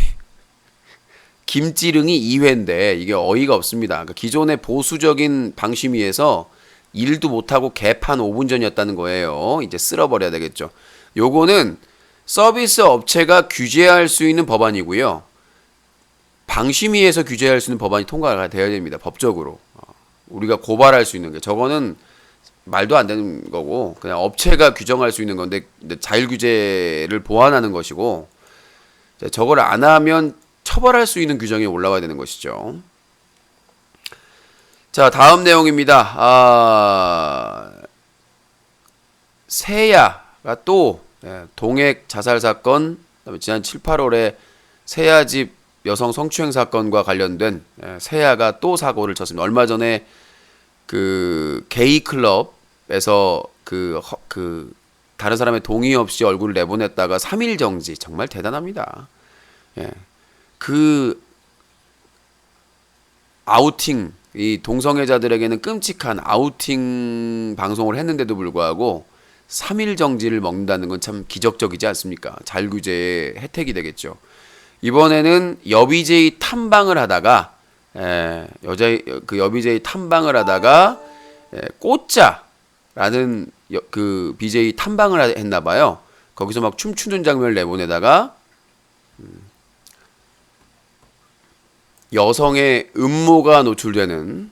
김찌릉이 2회인데 이게 어이가 없습니다. 그러니까 기존의 보수적인 방심위에서 일도 못하고 개판 5분 전이었다는 거예요. 이제 쓸어버려야 되겠죠. 요거는 서비스 업체가 규제할 수 있는 법안이고요. 방심위에서 규제할 수 있는 법안이 통과가 되어야 됩니다. 법적으로. 우리가 고발할 수 있는 게. 저거는 말도 안 되는 거고 그냥 업체가 규정할 수 있는 건데 자율규제를 보완하는 것이고 저걸 안 하면 처벌할 수 있는 규정이 올라와야 되는 것이죠. 자, 다음 내용입니다. 세야가 또 동액 자살 사건, 그다음에 지난 7, 8월에 세야집 여성 성추행 사건과 관련된 세야가 또 사고를 쳤습니다. 얼마 전에 그 게이 클럽에서 그 다른 사람의 동의 없이 얼굴을 내보냈다가 3일 정지. 정말 대단합니다. 예. 그 아우팅, 이 동성애자들에게는 끔찍한 아우팅 방송을 했는데도 불구하고 3일 정지를 먹는다는 건 참 기적적이지 않습니까? 자율규제의 혜택이 되겠죠. 이번에는 여비제이 탐방을 하다가 여비제이 탐방을 하다가 꽃자라는 그 BJ 탐방을 했나 봐요. 거기서 막 춤추는 장면을 내보내다가 여성의 음모가 노출되는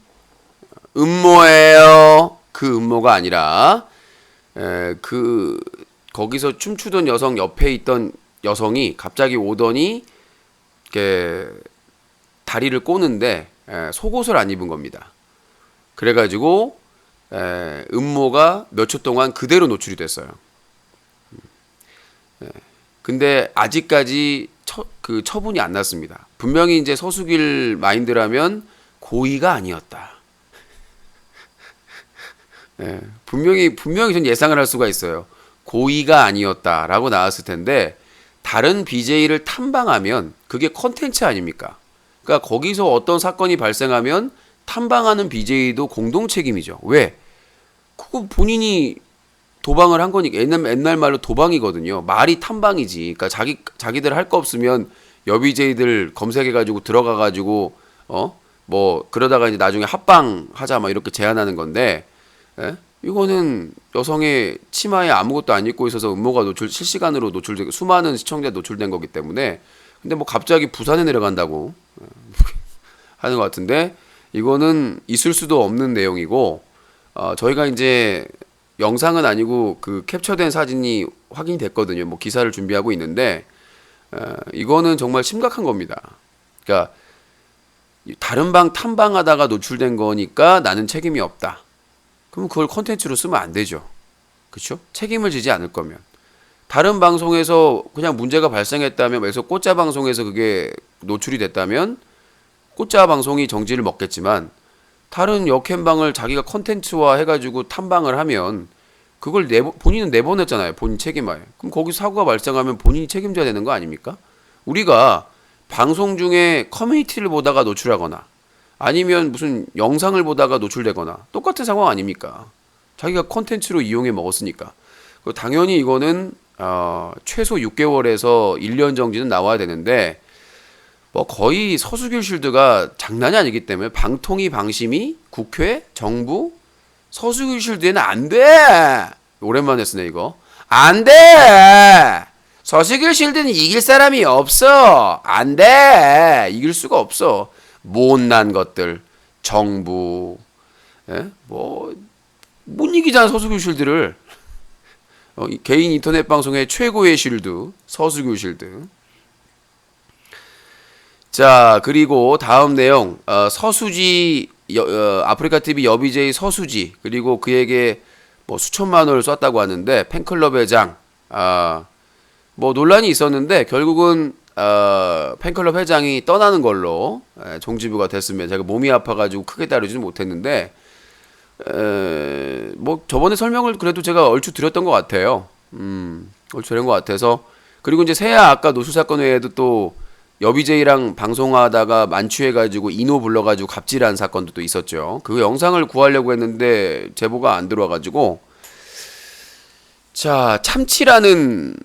음모예요. 그 음모가 아니라 거기서 춤추던 여성 옆에 있던 여성이 갑자기 오더니 이렇게 다리를 꼬는데 속옷을 안 입은 겁니다. 그래가지고 음모가 몇 초 동안 그대로 노출이 됐어요. 근데 아직까지 처분이 안 났습니다. 분명히 이제 서수길 마인드라면 고의가 아니었다. 분명히 전 예상을 할 수가 있어요. 고의가 아니었다라고 나왔을 텐데 다른 BJ를 탐방하면 그게 컨텐츠 아닙니까? 그러니까 거기서 어떤 사건이 발생하면 탐방하는 BJ도 공동 책임이죠. 왜? 그거 본인이 도방을 한 거니까. 옛날 말로 도방이거든요. 말이 탐방이지. 그러니까 자기들 할 거 없으면 여비제이들 검색해가지고 들어가가지고 뭐 그러다가 이제 나중에 합방하자 막 이렇게 제안하는 건데, 이거는 여성의 치마에 아무것도 안 입고 있어서 음모가 실시간으로 노출되고 수많은 시청자 노출된 거기 때문에. 근데 뭐 갑자기 부산에 내려간다고 하는 것 같은데 이거는 있을 수도 없는 내용이고, 저희가 이제 영상은 아니고 그 캡처된 사진이 확인이 됐거든요. 뭐 기사를 준비하고 있는데 이거는 정말 심각한 겁니다. 그러니까 다른 방 탐방하다가 노출된 거니까 나는 책임이 없다. 그럼 그걸 콘텐츠로 쓰면 안 되죠. 그렇죠? 책임을 지지 않을 거면. 다른 방송에서 그냥 문제가 발생했다면, 그래서 꽃자 방송에서 그게 노출이 됐다면 꽃자 방송이 정지를 먹겠지만, 다른 역캠방을 자기가 컨텐츠화 해가지고 탐방을 하면 그걸 본인은 내보냈잖아요. 본인 책임하에. 그럼 거기 사고가 발생하면 본인이 책임져야 되는 거 아닙니까? 우리가 방송 중에 커뮤니티를 보다가 노출하거나 아니면 무슨 영상을 보다가 노출되거나 똑같은 상황 아닙니까? 자기가 컨텐츠로 이용해 먹었으니까. 당연히 이거는 최소 6개월에서 1년 정지는 나와야 되는데 뭐 거의 서수길 쉴드가 장난이 아니기 때문에 방통위, 방심위, 국회, 정부, 서수길 쉴드에는 안 돼. 오랜만에 쓰네 이거. 안 돼. 서수길 쉴드는 이길 사람이 없어. 안 돼. 이길 수가 없어. 못난 것들, 정부, 뭐 못 이기잖아 서수길 쉴드를. 개인 인터넷 방송의 최고의 쉴드, 서수길 쉴드. 자, 그리고 다음 내용, 서수지, 아프리카 TV 여비제이 서수지, 그리고 그에게 뭐 수천만 원을 쐈다고 하는데, 팬클럽 회장, 뭐 논란이 있었는데, 결국은, 팬클럽 회장이 떠나는 걸로, 종지부가 됐으면, 제가 몸이 아파가지고 크게 다루지는 못했는데, 뭐 저번에 설명을 그래도 제가 얼추 드렸던 것 같아요. 얼추 드린 것 같아서. 그리고 이제 새야 아까 노수 사건 외에도 또 여비제이랑 방송하다가 만취해가지고 인호 불러가지고 갑질한 사건도 또 있었죠. 그 영상을 구하려고 했는데 제보가 안 들어와가지고. 자, 참치라는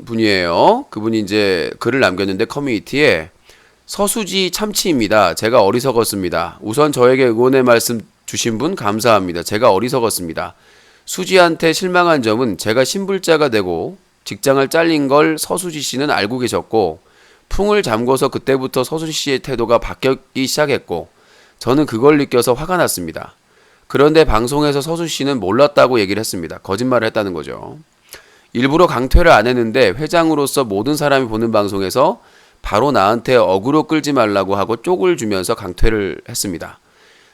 분이에요. 그분이 이제 글을 남겼는데 커뮤니티에 서수지 참치입니다. 제가 어리석었습니다. 우선 저에게 응원의 말씀 주신 분 감사합니다. 제가 어리석었습니다. 수지한테 실망한 점은 제가 신불자가 되고 직장을 잘린 걸 서수지 씨는 알고 계셨고 풍을 잠궈서 그때부터 서수지 씨의 태도가 바뀌기 시작했고 저는 그걸 느껴서 화가 났습니다. 그런데 방송에서 서수지 씨는 몰랐다고 얘기를 했습니다. 거짓말을 했다는 거죠. 일부러 강퇴를 안 했는데 회장으로서 모든 사람이 보는 방송에서 바로 나한테 어그로 끌지 말라고 하고 쪽을 주면서 강퇴를 했습니다.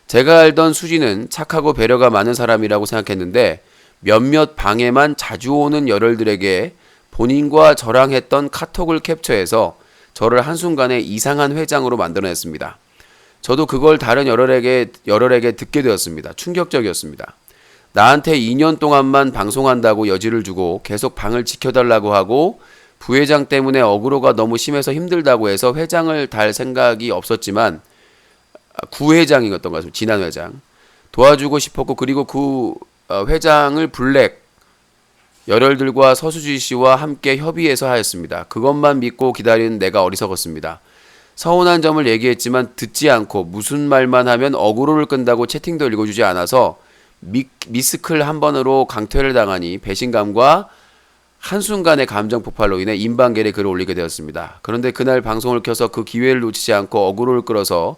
제가 알던 수지는 착하고 배려가 많은 사람이라고 생각했는데 몇몇 방에만 자주 오는 열혈들에게 본인과 저랑 했던 카톡을 캡처해서 저를 한순간에 이상한 회장으로 만들어냈습니다. 저도 그걸 다른 열혈에게 듣게 되었습니다. 충격적이었습니다. 나한테 2년 동안만 방송한다고 여지를 주고 계속 방을 지켜달라고 하고 부회장 때문에 어그로가 너무 심해서 힘들다고 해서 회장을 달 생각이 없었지만 구회장이었던 것 같습니다. 지난 회장. 도와주고 싶었고 그리고 그 회장을 블랙 열혈들과 서수지 씨와 함께 협의해서 하였습니다. 그것만 믿고 기다리는 내가 어리석었습니다. 서운한 점을 얘기했지만 듣지 않고 무슨 말만 하면 어그로를 끈다고 채팅도 읽어주지 않아서 미스클 한 번으로 강퇴를 당하니 배신감과 한순간의 감정 폭발로 인해 인방겔에 글을 올리게 되었습니다. 그런데 그날 방송을 켜서 그 기회를 놓치지 않고 어그로를 끌어서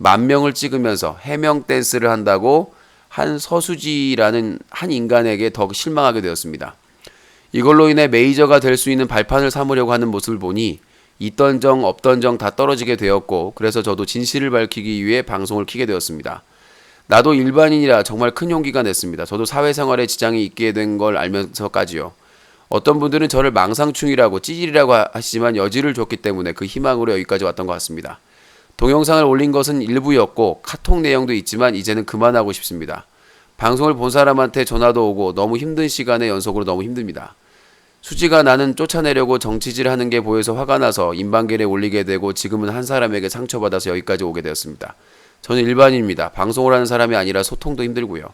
10,000명을 찍으면서 해명 댄스를 한다고 한 서수지라는 한 인간에게 더 실망하게 되었습니다. 이걸로 인해 메이저가 될 수 있는 발판을 삼으려고 하는 모습을 보니 있던 정 없던 정 다 떨어지게 되었고 그래서 저도 진실을 밝히기 위해 방송을 켜게 되었습니다. 나도 일반인이라 정말 큰 용기가 냈습니다. 저도 사회생활에 지장이 있게 된 걸 알면서까지요. 어떤 분들은 저를 망상충이라고 찌질이라고 하시지만 여지를 줬기 때문에 그 희망으로 여기까지 왔던 것 같습니다. 동영상을 올린 것은 일부였고 카톡 내용도 있지만 이제는 그만하고 싶습니다. 방송을 본 사람한테 전화도 오고 너무 힘든 시간에 연속으로 너무 힘듭니다. 수지가 나는 쫓아내려고 정치질 하는 게 보여서 화가 나서 인방겔에 올리게 되고 지금은 한 사람에게 상처받아서 여기까지 오게 되었습니다. 저는 일반인입니다. 방송을 하는 사람이 아니라 소통도 힘들고요.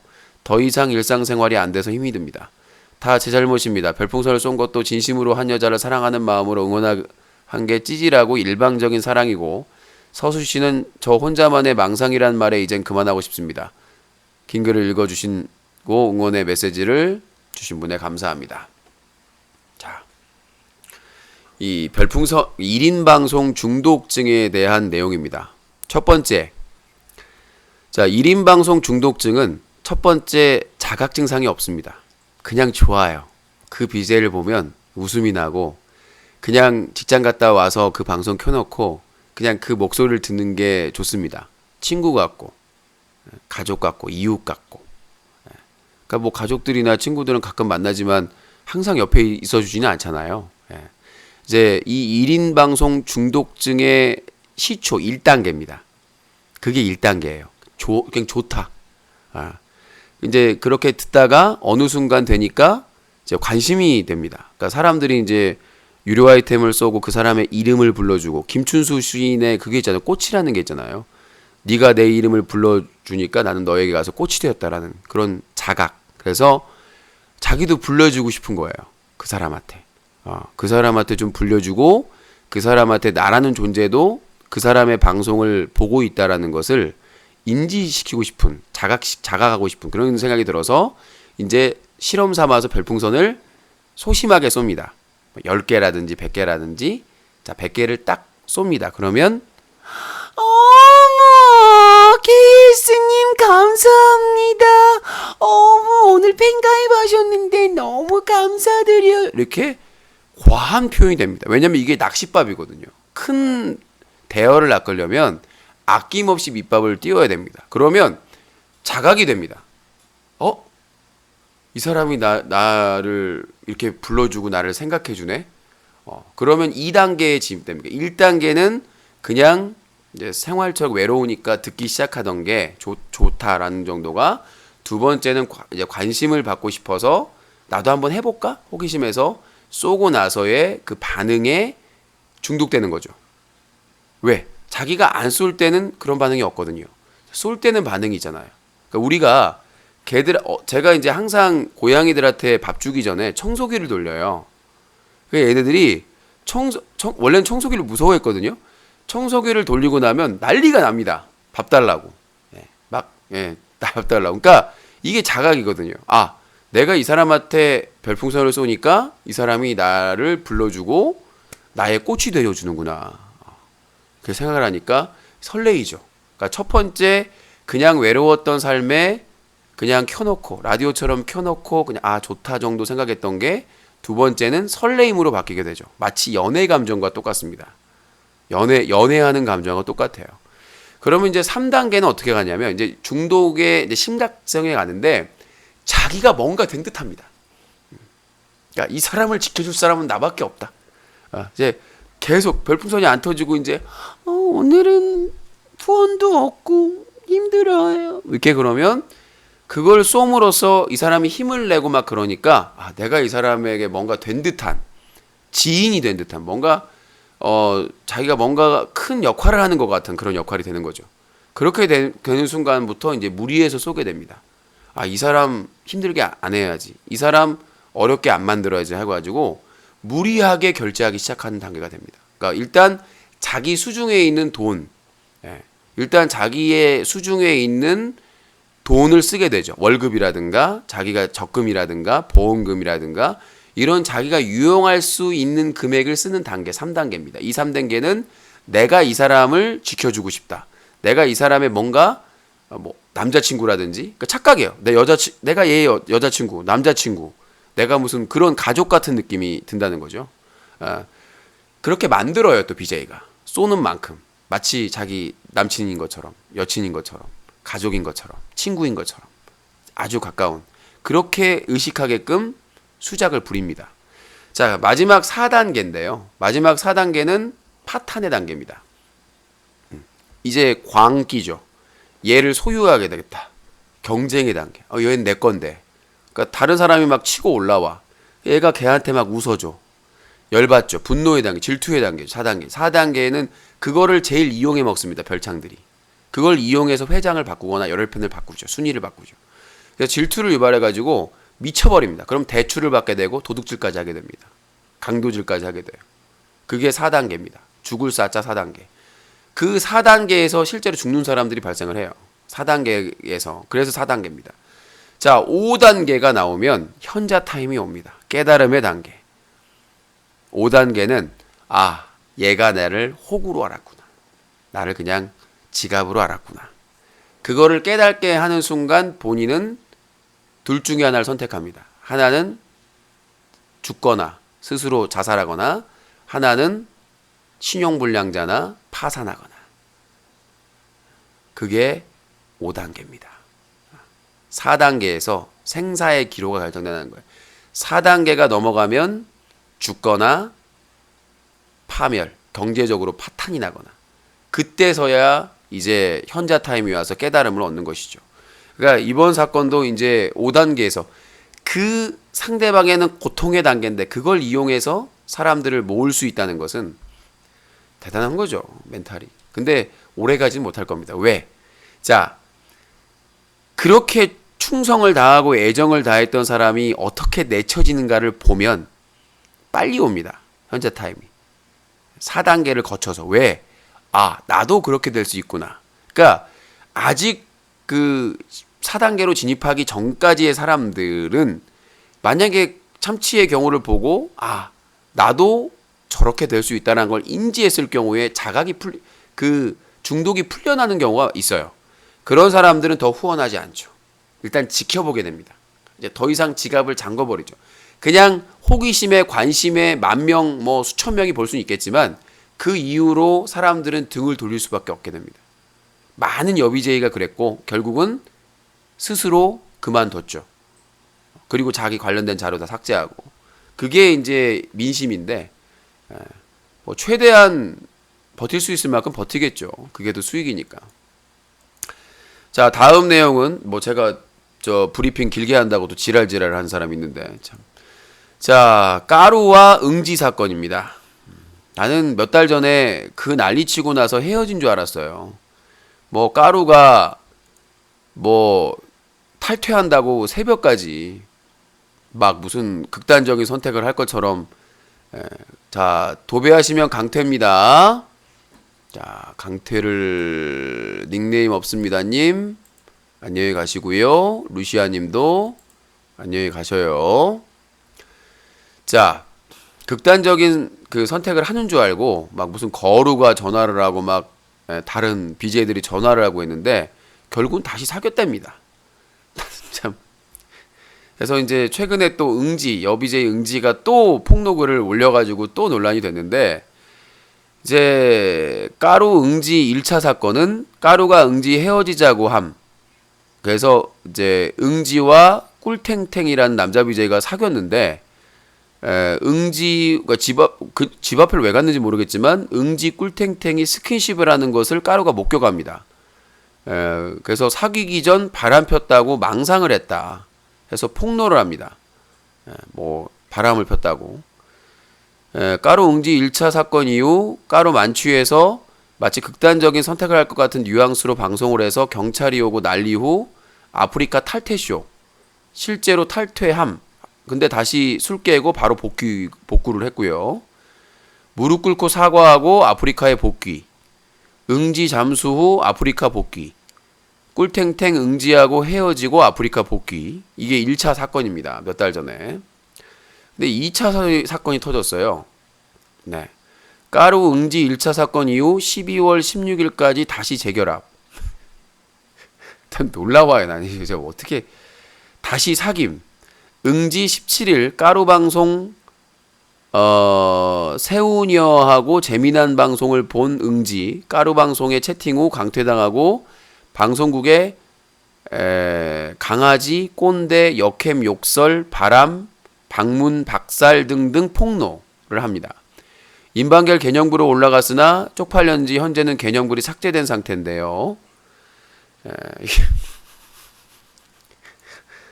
더 이상 일상생활이 안 돼서 힘이 듭니다. 다 제 잘못입니다. 별풍선을 쏜 것도 진심으로 한 여자를 사랑하는 마음으로 응원한 게 찌질하고 일방적인 사랑이고 서수 씨는 저 혼자만의 망상이란 말에 이젠 그만하고 싶습니다. 긴 글을 읽어주시고 응원의 메시지를 주신 분에 감사합니다. 자, 이 별풍선 1인 방송 중독증에 대한 내용입니다. 첫 번째, 자 1인 방송 중독증은 첫 번째 자각 증상이 없습니다. 그냥 좋아요. 그 BJ를 보면 웃음이 나고 그냥 직장 갔다 와서 그 방송 켜놓고 그냥 그 목소리를 듣는 게 좋습니다. 친구 같고 가족 같고 이웃 같고 그러니까 뭐 가족들이나 친구들은 가끔 만나지만 항상 옆에 있어주지는 않잖아요. 이제 이 1인 방송 중독증의 시초 1단계입니다. 그게 1단계예요. 그냥 좋다. 이제 그렇게 듣다가 어느 순간 되니까 이제 관심이 됩니다. 그러니까 사람들이 이제 유료 아이템을 쏘고 그 사람의 이름을 불러주고 김춘수 시인의 그게 있잖아요. 꽃이라는 게 있잖아요. 네가 내 이름을 불러주니까 나는 너에게 가서 꽃이 되었다라는 그런 자각. 그래서 자기도 불러주고 싶은 거예요. 그 사람한테. 그 사람한테 좀 불려주고 그 사람한테 나라는 존재도 그 사람의 방송을 보고 있다라는 것을 인지시키고 싶은 자각하고 싶은 그런 생각이 들어서 이제 실험 삼아서 별풍선을 소심하게 쏩니다. 10개라든지 100개라든지 자 100개를 딱 쏩니다. 그러면 어머, 케이스님 감사합니다. 어머, 오늘 팬가입 하셨는데 너무 감사드려요. 이렇게 과한 표현이 됩니다. 왜냐면 이게 낚싯밥이거든요. 큰 대어를 낚으려면 아낌없이 밑밥을 띄워야 됩니다. 그러면 자각이 됩니다. 이 사람이 나를 이렇게 불러주고 나를 생각해주네? 그러면 2단계에 진입됩니다. 1단계는 그냥 이제 생활적 외로우니까 듣기 시작하던 게 좋다라는 정도가, 두 번째는 이제 관심을 받고 싶어서 나도 한번 해볼까? 호기심에서 쏘고 나서의 그 반응에 중독되는 거죠. 왜? 자기가 안 쏠 때는 그런 반응이 없거든요. 쏠 때는 반응이 있잖아요. 그러니까 우리가 제가 이제 항상 고양이들한테 밥 주기 전에 청소기를 돌려요. 그 얘네들이 원래는 청소기를 무서워했거든요. 청소기를 돌리고 나면 난리가 납니다. 밥 달라고. 밥 달라고. 그러니까 이게 자각이거든요. 내가 이 사람한테 별풍선을 쏘니까 이 사람이 나를 불러주고 나의 꽃이 되어주는구나. 그렇게 생각을 하니까 설레이죠. 그러니까 첫 번째 그냥 외로웠던 삶에 그냥 켜놓고 라디오처럼 켜놓고 그냥 좋다 정도 생각했던 게, 두 번째는 설레임으로 바뀌게 되죠. 마치 연애 감정과 똑같습니다. 연애하는 감정과 똑같아요. 그러면 이제 3단계는 어떻게 가냐면 이제 중독의 이제 심각성에 가는데, 자기가 뭔가 된 듯합니다. 그러니까 이 사람을 지켜줄 사람은 나밖에 없다. 이제 계속 별풍선이 안 터지고 이제 오늘은 후원도 없고 힘들어요. 이렇게 그러면 그걸 쏨으로써 이 사람이 힘을 내고 막 그러니까 내가 이 사람에게 뭔가 된 듯한, 지인이 된 듯한, 뭔가 자기가 뭔가 큰 역할을 하는 것 같은 그런 역할이 되는 거죠. 그렇게 되는 순간부터 이제 무리해서 쏘게 됩니다. 이 사람 힘들게 안 해야지, 이 사람 어렵게 안 만들어야지 해가지고 무리하게 결제하기 시작하는 단계가 됩니다. 그러니까 일단 자기 수중에 있는 돈, 일단 자기의 수중에 있는 돈을 쓰게 되죠. 월급이라든가 자기가 적금이라든가 보험금이라든가 이런 자기가 유용할 수 있는 금액을 쓰는 단계 3단계입니다. 이 3단계는 내가 이 사람을 지켜주고 싶다. 내가 이 사람의 뭔가 남자친구라든지, 그러니까 착각이에요. 내가 얘 여자친구, 남자친구, 내가 무슨 그런 가족 같은 느낌이 든다는 거죠. 그렇게 만들어요, 또 BJ가. 쏘는 만큼. 마치 자기 남친인 것처럼, 여친인 것처럼, 가족인 것처럼, 친구인 것처럼, 아주 가까운. 그렇게 의식하게끔 수작을 부립니다. 자, 마지막 4단계인데요. 마지막 4단계는 파탄의 단계입니다. 이제 광기죠. 얘를 소유하게 되겠다. 경쟁의 단계. 얘는 내 건데. 그러니까 다른 사람이 막 치고 올라와. 얘가 걔한테 막 웃어줘. 열받죠. 분노의 단계, 질투의 단계, 4단계. 4단계에는 그거를 제일 이용해 먹습니다. 별창들이. 그걸 이용해서 회장을 바꾸거나 열혈편을 바꾸죠. 순위를 바꾸죠. 그래서 질투를 유발해가지고 미쳐버립니다. 그럼 대출을 받게 되고 도둑질까지 하게 됩니다. 강도질까지 하게 돼요. 그게 4단계입니다. 죽을 사자 4단계. 그 4단계에서 실제로 죽는 사람들이 발생을 해요. 4단계에서. 그래서 4단계입니다. 자, 5단계가 나오면 현자 타임이 옵니다. 깨달음의 단계. 5단계는 얘가 나를 호구로 알았구나. 나를 그냥 지갑으로 알았구나. 그거를 깨닫게 하는 순간 본인은 둘 중에 하나를 선택합니다. 하나는 죽거나 스스로 자살하거나, 하나는 신용불량자나 파산하거나. 그게 5단계입니다. 4단계에서 생사의 기로가 결정되는 거예요. 4단계가 넘어가면 죽거나 파멸, 경제적으로 파탄이 나거나, 그때서야 이제 현자 타임이 와서 깨달음을 얻는 것이죠. 그러니까 이번 사건도 이제 5단계에서 그 상대방에는 고통의 단계인데 그걸 이용해서 사람들을 모을 수 있다는 것은 대단한 거죠, 멘탈이. 근데 오래 가진 못할 겁니다. 왜? 자, 그렇게 충성을 다하고 애정을 다했던 사람이 어떻게 내쳐지는가를 보면 빨리 옵니다. 현재 타임이. 4단계를 거쳐서. 왜? 아, 나도 그렇게 될 수 있구나. 그러니까 아직 그 4단계로 진입하기 전까지의 사람들은 만약에 참치의 경우를 보고 아, 나도 저렇게 될 수 있다는 걸 인지했을 경우에 그 중독이 풀려나는 경우가 있어요. 그런 사람들은 더 후원하지 않죠. 일단 지켜보게 됩니다. 이제 더 이상 지갑을 잠궈버리죠. 그냥 호기심에 관심에 10,000명 뭐 수천 명이 볼 수는 있겠지만 그 이후로 사람들은 등을 돌릴 수밖에 없게 됩니다. 많은 여비제이가 그랬고 결국은 스스로 그만뒀죠. 그리고 자기 관련된 자료 다 삭제하고. 그게 이제 민심인데 뭐 최대한 버틸 수 있을 만큼 버티겠죠. 그게 더 수익이니까. 자, 다음 내용은 뭐 제가 저 브리핑 길게 한다고 또 지랄지랄 하는 사람이 있는데 참. 자, 까루와 응지 사건입니다. 나는 몇 달 전에 그 난리치고 나서 헤어진 줄 알았어요. 뭐 까루가 뭐 탈퇴한다고 새벽까지 막 무슨 극단적인 선택을 할 것처럼. 자, 도배하시면 강퇴입니다. 자, 강퇴를 닉네임 없습니다님 안녕히 가시고요. 루시아님도 안녕히 가셔요. 자, 극단적인 그 선택을 하는 줄 알고 막 무슨 거루가 전화를 하고 막 다른 BJ들이 전화를 하고 있는데 결국은 다시 사귀었답니다. 참. 그래서 이제 최근에 또 여비제이 응지가 또 폭로글을 올려가지고 또 논란이 됐는데 이제 까루 응지 1차 사건은 까루가 응지 헤어지자고 함. 그래서 이제 응지와 꿀탱탱이라는 남자 BJ가 사귀었는데 응지가 집 앞을 왜 갔는지 모르겠지만 응지 꿀탱탱이 스킨십을 하는 것을 까루가 목격합니다. 그래서 사귀기 전 바람 폈다고 망상을 했다 해서 폭로를 합니다. 뭐 바람을 폈다고. 까루 응지 1차 사건 이후 까루 만취해서 마치 극단적인 선택을 할 것 같은 뉘앙스로 방송을 해서 경찰이 오고 난리 후 아프리카 탈퇴쇼 실제로 탈퇴함. 근데 다시 술 깨고 바로 복구를 했고요. 무릎 꿇고 사과하고 아프리카에 복귀. 응지 잠수 후 아프리카 복귀. 꿀탱탱 응지하고 헤어지고 아프리카 복귀. 이게 1차 사건입니다. 몇 달 전에. 근데 2차 사건이 터졌어요. 네. 까루 응지 1차 사건 이후 12월 16일까지 다시 재결합. 일단 놀라워요. 난 이제 어떻게 다시 사귐. 응지 17일 까루 방송 세우녀하고 재미난 방송을 본 응지 까루 방송에 채팅 후 강퇴당하고 방송국에 강아지, 꼰대, 역캠, 욕설, 바람, 방문, 박살 등등 폭로를 합니다. 인방결 개념부로 올라갔으나 쪽팔렸는지 현재는 개념글이 삭제된 상태인데요.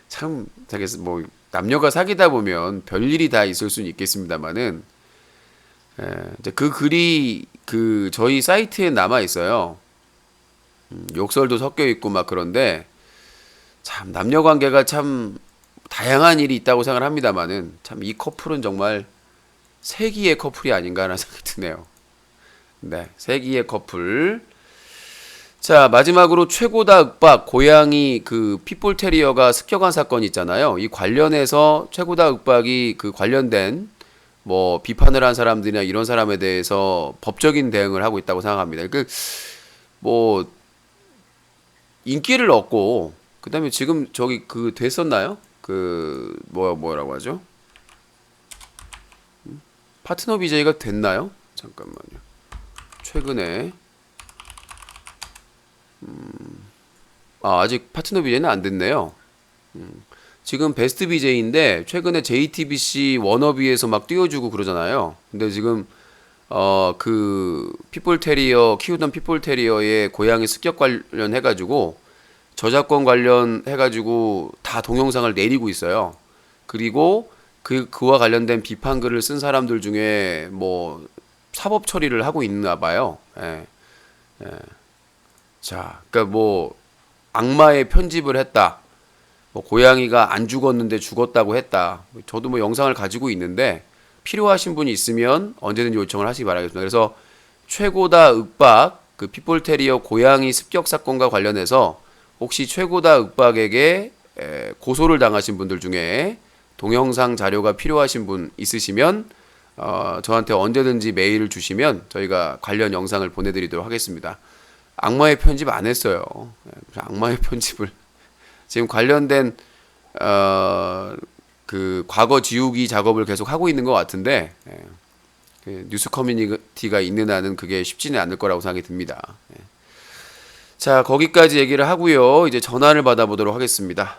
참, 뭐 남녀가 사귀다 보면 별일이 다 있을 수는 있겠습니다만은 이제 그 글이 그 저희 사이트에 남아 있어요. 욕설도 섞여 있고 막 그런데 참 남녀 관계가 참 다양한 일이 있다고 생각을 합니다만은 참 이 커플은 정말 세기의 커플이 아닌가라는 생각이 드네요. 네, 세기의 커플. 자, 마지막으로 최고다 윽박 고양이 그 핏볼 테리어가 습격한 사건이 있잖아요. 이 관련해서 최고다 윽박이 그 관련된 뭐 비판을 한 사람들이나 이런 사람에 대해서 법적인 대응을 하고 있다고 생각합니다. 그 뭐 인기를 얻고 그다음에 지금 저기 그 됐었나요? 그 뭐라고 하죠? 파트너 BJ가 됐나요? 잠깐만요. 최근에 아직 파트너 BJ는 안 됐네요. 지금 베스트 BJ인데 최근에 JTBC 워너비에서 막 띄워주고 그러잖아요. 근데 지금 그 핏볼 테리어 키우던 핏볼 테리어의 고양이 습격 관련 해가지고 저작권 관련 해가지고 다 동영상을 내리고 있어요. 그리고 그와 관련된 비판글을 쓴 사람들 중에 뭐 사법 처리를 하고 있나 봐요. 예. 자, 그러니까 뭐 악마의 편집을 했다. 뭐 고양이가 안 죽었는데 죽었다고 했다. 저도 뭐 영상을 가지고 있는데 필요하신 분이 있으면 언제든지 요청을 하시기 바라겠습니다. 그래서 최고다 윽박 그 핏볼테리어 고양이 습격 사건과 관련해서 혹시 최고다 윽박에게 고소를 당하신 분들 중에 동영상 자료가 필요하신 분 있으시면 저한테 언제든지 메일을 주시면 저희가 관련 영상을 보내드리도록 하겠습니다. 악마의 편집 안 했어요. 악마의 편집을 지금 관련된 그 과거 지우기 작업을 계속 하고 있는 것 같은데 그 뉴스 커뮤니티가 있는 한은 그게 쉽지는 않을 거라고 생각이 듭니다. 자, 거기까지 얘기를 하고요. 이제 전화를 받아보도록 하겠습니다.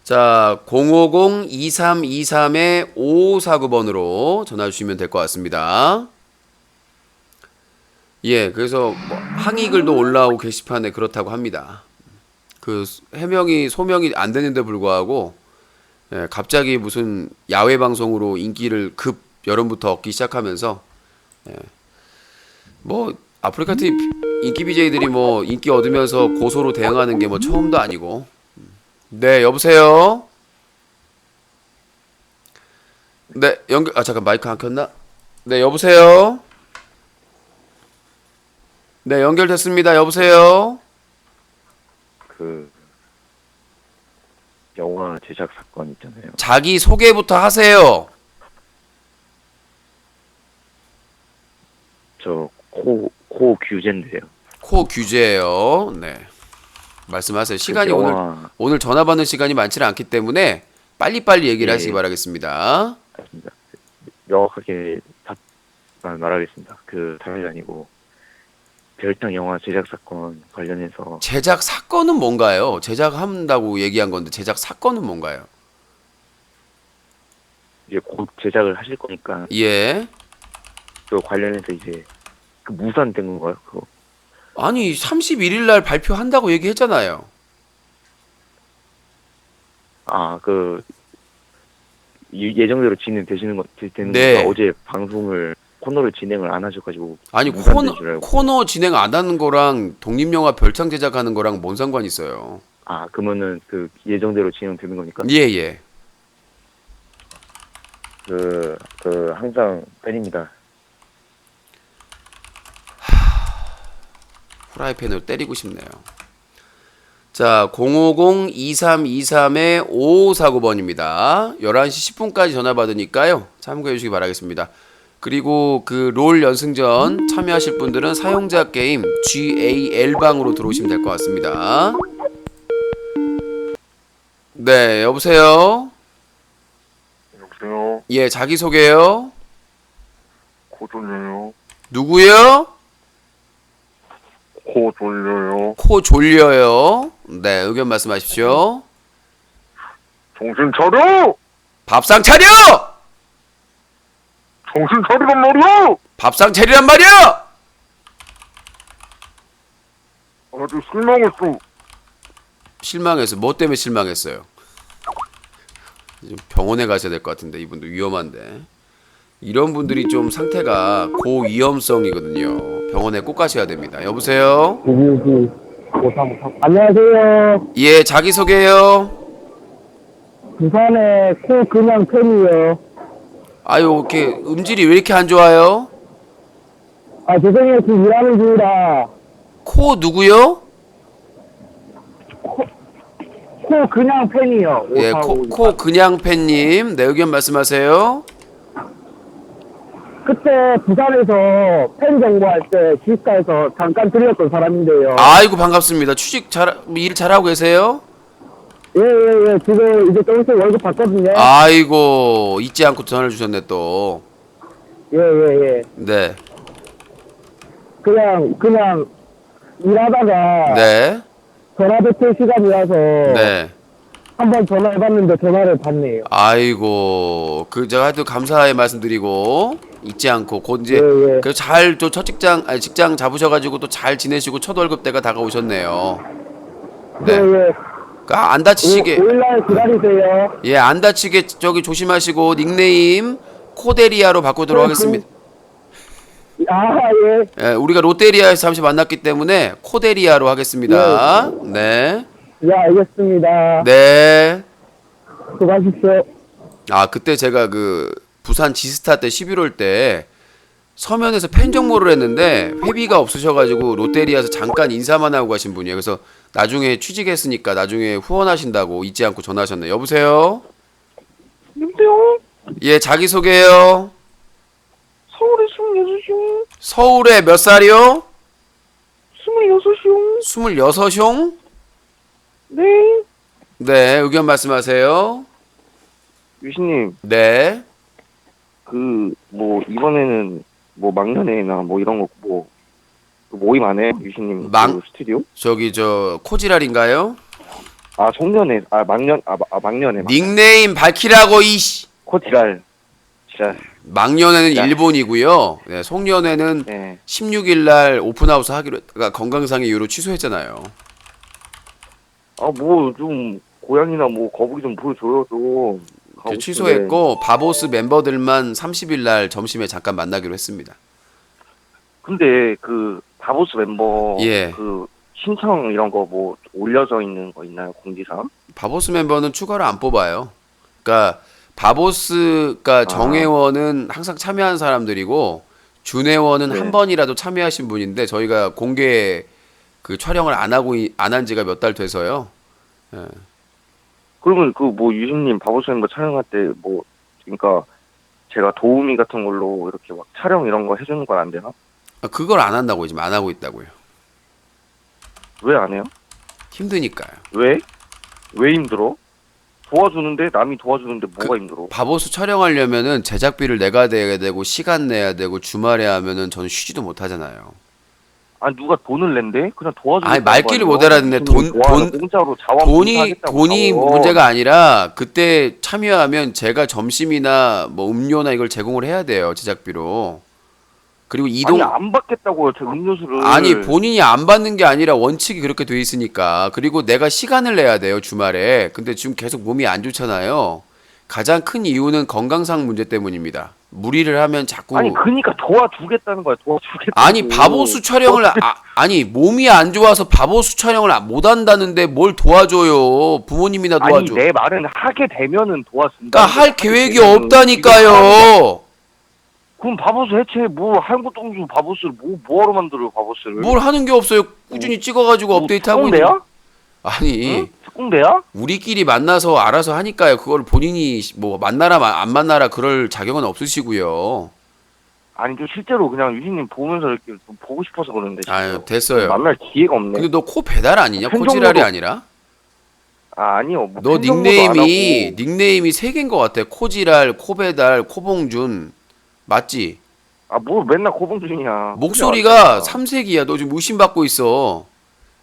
자, 050-2323-5549번으로 전화 주시면 될 것 같습니다. 예, 그래서 뭐 항의글도 올라오고 게시판에 그렇다고 합니다. 그 소명이 안 되는데 불구하고 갑자기 무슨 야외 방송으로 인기를 급 여름부터 얻기 시작하면서 뭐 아프리카 TV 인기 BJ들이 뭐 인기 얻으면서 고소로 대응하는 게 뭐 처음도 아니고. 네, 여보세요. 네, 잠깐 마이크 안 켰나? 네, 여보세요. 네, 연결됐습니다. 여보세요. 그 영화 제작 사건 있잖아요. 자기 소개부터 하세요. 저 코 규제인데요. 코 규제예요. 네. 말씀하세요. 시간이 오늘 전화 받는 시간이 많지는 않기 때문에 빨리빨리 얘기를 하시기 바라겠습니다. 알겠습니다. 명확하게 답만 말하겠습니다. 그 다름이 아니고 별장 영화 제작 사건 관련해서 제작 사건은 뭔가요? 제작한다고 얘기한 건데 제작 사건은 뭔가요? 이제 곧 제작을 하실 거니까 예. 그 관련해서 이제 그 무산된 건가요? 그거? 아니 31일 날 발표한다고 얘기했잖아요. 그 예정대로 진행되시는 되는 네. 건가? 어제 방송을 코너를 진행을 안 하셔가지고 아니 무산된 줄 알고. 코너 진행 안 하는 거랑 독립영화 별장 제작하는 거랑 뭔 상관이 있어요? 그러면은 그 예정대로 진행되는 거니까. 예. 그 항상 팬입니다. 프라이팬으로 때리고 싶네요. 자, 050-2323-5549번입니다. 11시 10분까지 전화 받으니까요. 참고해 주시기 바라겠습니다. 그리고 그 롤 연승전 참여하실 분들은 사용자 게임 GAL방으로 들어오시면 될 것 같습니다. 네, 여보세요? 여보세요? 예, 자기소개요. 코 졸려요? 누구요? 코 졸려요? 코 졸려요. 네, 의견 말씀하십시오. 정신 차려! 밥상 차려! 정신 차리란 말이야! 밥상 차리란 말이야! 아주 실망했어. 실망해서 뭐 때문에 실망했어요? 좀 병원에 가셔야 될 것 같은데 이분도 위험한데 이런 분들이 좀 상태가 고위험성이거든요. 병원에 꼭 가셔야 됩니다. 여보세요? 안녕하세요. 예, 자기소개요. 부산의 코 그냥 팬이요. 아유, 이렇게 음질이 왜 이렇게 안 좋아요? 죄송해요. 지금 일하는 중이라. 코 누구요? 코 그냥 팬이요. 예, 코 그냥 팬님. 네, 의견 말씀하세요. 그때 부산에서 팬 정보할 때 기숙사에서 잠깐 들렸던 사람인데요. 아이고, 반갑습니다. 일 잘하고 계세요? 예. 지금 이제 조금씩 월급 받거든요. 아이고, 잊지 않고 전화를 주셨네 또. 예. 네. 그냥 일하다가 네. 전화 배틀 시간이라서 네. 한번 전화해봤는데 전화를 받네요. 아이고, 제가 하여튼 감사의 말씀드리고 잊지 않고 곧 이제 예. 그래서 잘 또 첫 직장 잡으셔가지고 또 잘 지내시고 첫 월급 때가 다가오셨네요. 네. 예. 안 다치시게 5일날 기다리세요. 예, 안 다치게 저기 조심하시고 닉네임 코데리아로 바꾸도록 하겠습니다. 예. 예, 우리가 롯데리아에서 잠시 만났기 때문에 코데리아로 하겠습니다. 네. 예, 알겠습니다. 네. 수고하십시오. 아, 그때 제가 그 부산 지스타 때 11월 때 서면에서 팬 정모를 했는데 회비가 없으셔가지고 롯데리아에서 잠깐 인사만 하고 가신 분이에요. 그래서 나중에 취직했으니까 나중에 후원하신다고 잊지 않고 전화하셨네요. 여보세요? 여보세요? 예, 자기소개요. 서울에 26이요. 서울에 몇 살이요? 26이요. 26숑? 네. 네, 의견 말씀하세요. 유신님, 네. 그, 뭐, 이번에는, 뭐, 막년회나, 뭐, 이런 거, 뭐, 그 모임 안 해요? 유신님, 그 스튜디오? 저기 저 코지랄인가요? 아, 송년회, 막년회. 닉네임 밝히라고 이씨. 코지랄. 지랄. 막년회는 야. 일본이고요. 네, 송년회는 네. 16일 날 오픈하우스 하기로 했다가 건강상의 이유로 취소했잖아요. 아, 뭐, 좀, 고양이나 뭐, 거북이 좀 보여줘요, 좀. 가고 그 취소했고 바보스 멤버들만 30일 날 점심에 잠깐 만나기로 했습니다. 근데, 그, 바보스 멤버, 예. 그, 신청 이런 거 뭐, 올려져 있는 거 있나요, 공지사항? 바보스 멤버는 추가로 안 뽑아요. 그러니까 바보스가 정회원은 항상 참여한 사람들이고 준회원은 네. 한 번이라도 참여하신 분인데 저희가 공개 그 촬영을 안 한 지가 몇 달 돼서요. 그러면 그 뭐 유신님 바보스 멤버 촬영할 때 뭐 그러니까 제가 도우미 같은 걸로 이렇게 막 촬영 이런 거 해주는 건 안 되나? 그걸 안 한다고 지금 안 하고 있다고요. 왜 안 해요? 힘드니까요. 왜? 왜 힘들어? 도와주는데 남이 도와주는데 뭐가 힘들어? 바보스 촬영하려면은 제작비를 내가 내야 되고 시간 내야 되고 주말에 하면은 저는 쉬지도 못 하잖아요. 아니 누가 돈을 낸대? 그냥 도와주는 아니 말귀를 못 알아듣네. 공짜로 자원 돈이 문제가 아니라 그때 참여하면 제가 점심이나 뭐 음료나 이걸 제공을 해야 돼요 제작비로. 그리고 이동 아니 안 받겠다고요 제 음료수를. 아니 본인이 안 받는 게 아니라 원칙이 그렇게 돼 있으니까. 그리고 내가 시간을 내야 돼요 주말에. 근데 지금 계속 몸이 안 좋잖아요. 가장 큰 이유는 건강상 문제 때문입니다. 무리를 하면 자꾸 아니 그러니까 도와주겠다는 거야 도와주겠다. 아니 바보수 촬영을 아니 몸이 안 좋아서 바보수 촬영을 못 한다는데 뭘 도와줘요. 부모님이나 아니 도와줘. 내 말은 하게 되면은 도와준다. 그러니까 할 계획이 없다니까요. 그럼 바보스 해체 뭐 한국동주 바보스를 뭐하러 만들어요 바보스를? 뭘 하는 게 없어요. 꾸준히 찍어가지고 업데이트하고 있는. 특공대야? 아니 응? 특공대야? 우리끼리 만나서 알아서 하니까요. 그걸 본인이 뭐 만나라 안 만나라 그럴 자격은 없으시고요. 아니 좀 실제로 그냥 유진님 보면서 이렇게 좀 보고 싶어서 그러는데. 아유 됐어요. 만날 기회가 없네. 근데 너 코 배달 아니냐? 팬 코지랄이 정도도- 아니라? 아 아니요. 뭐 너 팬 정도도 안 닉네임이 세 개인 것 같아. 코지랄, 코배달, 코봉준 맞지? 하고. 뭐 맨날 고봉준이야. 목소리가 삼색이야. 너 지금 의심받고 있어.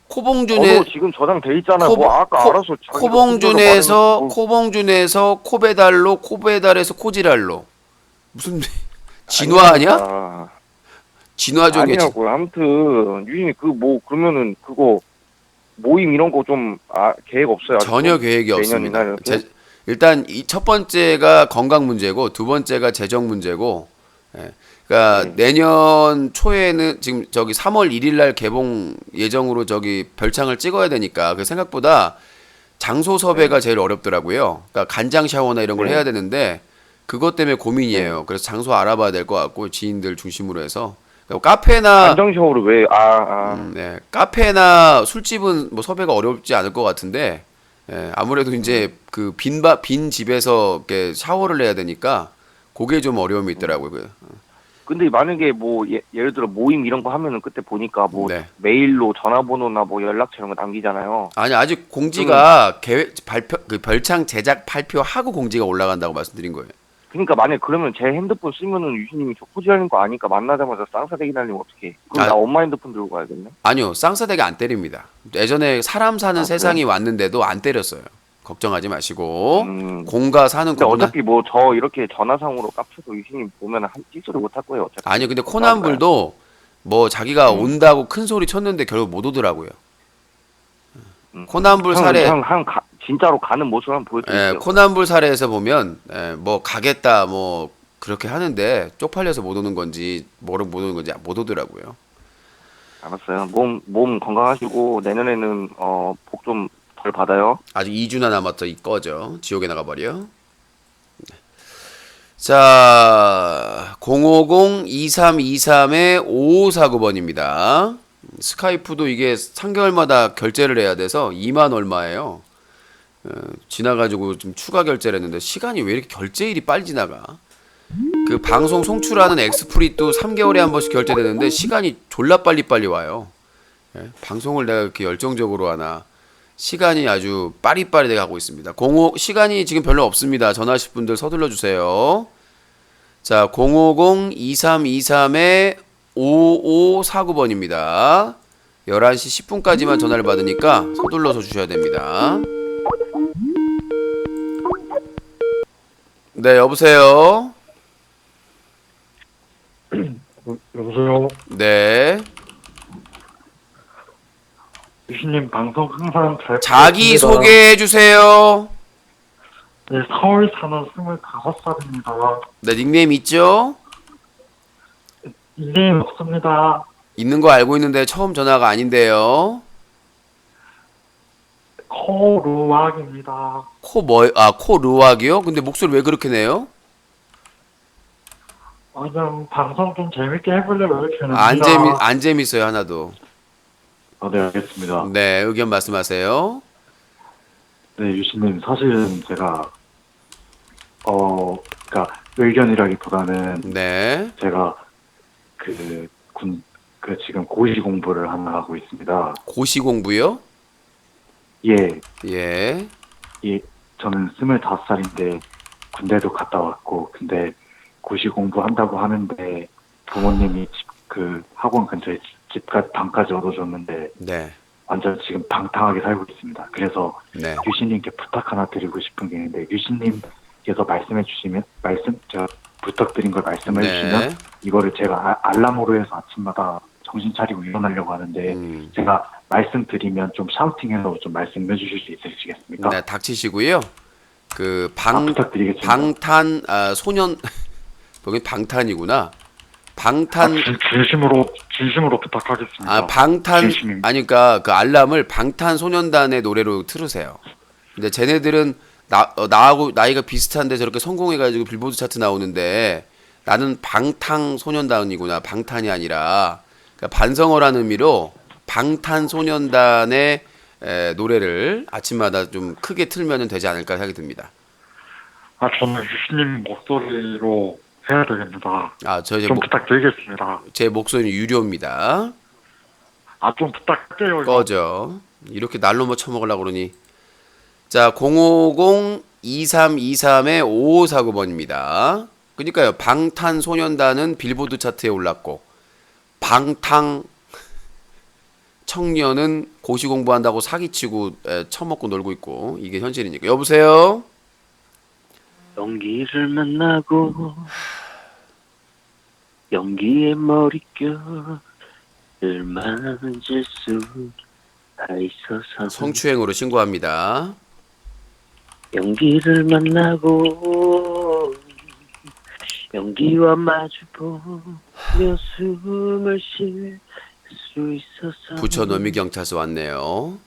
코봉준의 지금 저장돼 있잖아. 코- 뭐 아까 코- 알아서 자기가 코봉준에서 뭐- 코봉준에서 코배달로 코배달에서 코지랄로 무슨 진화 아니야? 아, 진화 중에 아니라고요. 아무튼 유진이 그 뭐 그러면은 그거 모임 이런 거 좀 계획 없어요? 아직도? 전혀 계획이 내년이나 없습니다. 이렇게? 일단 이 첫 번째가 건강 문제고 두 번째가 재정 문제고. 그러니까 내년 초에는 지금 저기 3월 1일 날 개봉 예정으로 저기 별창을 찍어야 되니까 그 생각보다 장소 섭외가 제일 어렵더라고요. 그러니까 간장 샤워나 이런 걸 네. 해야 되는데 그것 때문에 고민이에요. 그래서 장소 알아봐야 될 것 같고 지인들 중심으로 해서 그러니까 카페나 안정 샤워를 왜 네. 카페나 술집은 뭐 섭외가 어렵지 않을 것 같은데 아무래도 이제 그 빈 집에서 이렇게 샤워를 해야 되니까 그게 좀 어려움이 있더라고요. 근데 만약에 뭐 예를 들어 모임 이런 거 하면은 그때 보니까 뭐 네. 메일로 전화번호나 뭐 연락처 이런 거 남기잖아요. 아니 아직 공지가 계획 발표 그 별창 제작 발표하고 공지가 올라간다고 말씀드린 거예요. 그러니까 만약 그러면 제 핸드폰 쓰면은 유신님이 저 코지하는 거 아니까 만나자마자 쌍사대기 날리면 어떡해? 그럼 아. 나 엄마 핸드폰 들고 가야겠네. 아니요, 쌍싸대기 안 때립니다. 예전에 사람 사는 그래요? 세상이 왔는데도 안 때렸어요. 걱정하지 마시고 공과 사는 근데 거구나. 어차피 뭐 저 이렇게 전화상으로 깝쳐도 유신님 보면은 한 찌소리 못 할 거예요. 어차피. 아니요, 근데 코난불도 뭐 자기가 온다고 큰 소리 쳤는데 결국 못 오더라고요. 코난불 사례, 진짜로 가는 모습 한번 보여드릴게요. 코난불 사례에서 보면 뭐 가겠다 뭐 그렇게 하는데 쪽팔려서 못 오는 건지 뭐를 못 오는 건지 못 오더라고요. 알았어요. 몸 건강하시고 내년에는 복 좀 덜 받아요. 아직 2주나 남았어 이 꺼져 지옥에 나가버려. 자, 050-2323-5549번입니다. 스카이프도 이게 3개월마다 결제를 해야 돼서 2만 얼마예요. 지나가지고 좀 추가 결제를 했는데 시간이 왜 이렇게 결제일이 빨리 지나가? 그 방송 송출하는 엑스프릿도 3개월에 한 번씩 결제되는데 시간이 졸라 빨리 와요. 예? 방송을 내가 이렇게 열정적으로 하나? 시간이 아주 빠리빠리하게 가고 있습니다. 시간이 지금 별로 없습니다. 전화하실 분들 서둘러 주세요. 자, 050-2323-5549번입니다. 11시 10분까지만 전화를 받으니까 서둘러서 주셔야 됩니다. 네, 여보세요? 여보세요. 네. 유신님 방송 항상 잘 자기 부탁드립니다. 소개해 주세요. 네, 서울 사는 25살입니다. 네, 닉네임 있죠? 닉네임 없습니다. 있는 거 알고 있는데 처음 전화가 아닌데요. 코루악입니다. 코르왁이요? 근데 목소리 왜 그렇게 내요? 그냥 방송 좀 재밌게 해보려고 이렇게 했는데. 안 재밌어요, 하나도. 네, 알겠습니다. 네, 의견 말씀하세요. 네, 유신님, 사실은 제가, 그러니까 의견이라기보다는 네. 제가 지금 고시 공부를 하고 있습니다. 고시 공부요? 예, 예. 저는 25살인데 군대도 갔다 왔고, 근데 고시 공부한다고 하는데 부모님이 학원 근처에 집까지 방까지 얻어줬는데 네. 완전 지금 방탕하게 살고 있습니다. 그래서 네. 유신님께 부탁 하나 드리고 싶은 게 있는데 유신님께서 제가 부탁드린 걸 말씀해 네. 주시면 이거를 제가 알람으로 해서 아침마다 정신 차리고 일어나려고 하는데 제가 말씀드리면 좀 샤우팅해서 좀 말씀해 주실 수 있으시겠습니까? 네, 닥치시고요. 부탁드리겠습니다. 소년 여기 방탄이구나. 방탄 진심으로 부탁하겠습니다. 진심입니다. 그러니까 그 알람을 방탄소년단의 노래로 틀으세요. 근데 쟤네들은 나하고 나이가 비슷한데 저렇게 성공해가지고 빌보드 차트 나오는데 나는 방탄소년단이구나. 방탄이 아니라 그러니까 반성어라는 의미로 방탄소년단의 노래를 아침마다 좀 크게 틀면 되지 않을까 생각이 듭니다. 저는 유신님 목소리로 해야 되겠습니다. 좀 부탁드리겠습니다. 제 목소리는 유료입니다. 좀 부탁할게요. 이거. 꺼져. 이렇게 날로 뭐 처먹으려고 그러니. 자, 050-2323-5549번입니다. 그러니까요. 방탄소년단은 빌보드 차트에 올랐고 방탕 청년은 고시 공부한다고 사기치고 처먹고 놀고 있고 이게 현실이니까. 여보세요? 연기를 만나고 연기의 머릿결을 만질 수가 있어서 성추행으로 신고합니다. 연기를 만나고 연기와 마주보며 숨을 쉴 수 있어서 부천어미 경찰서 왔네요.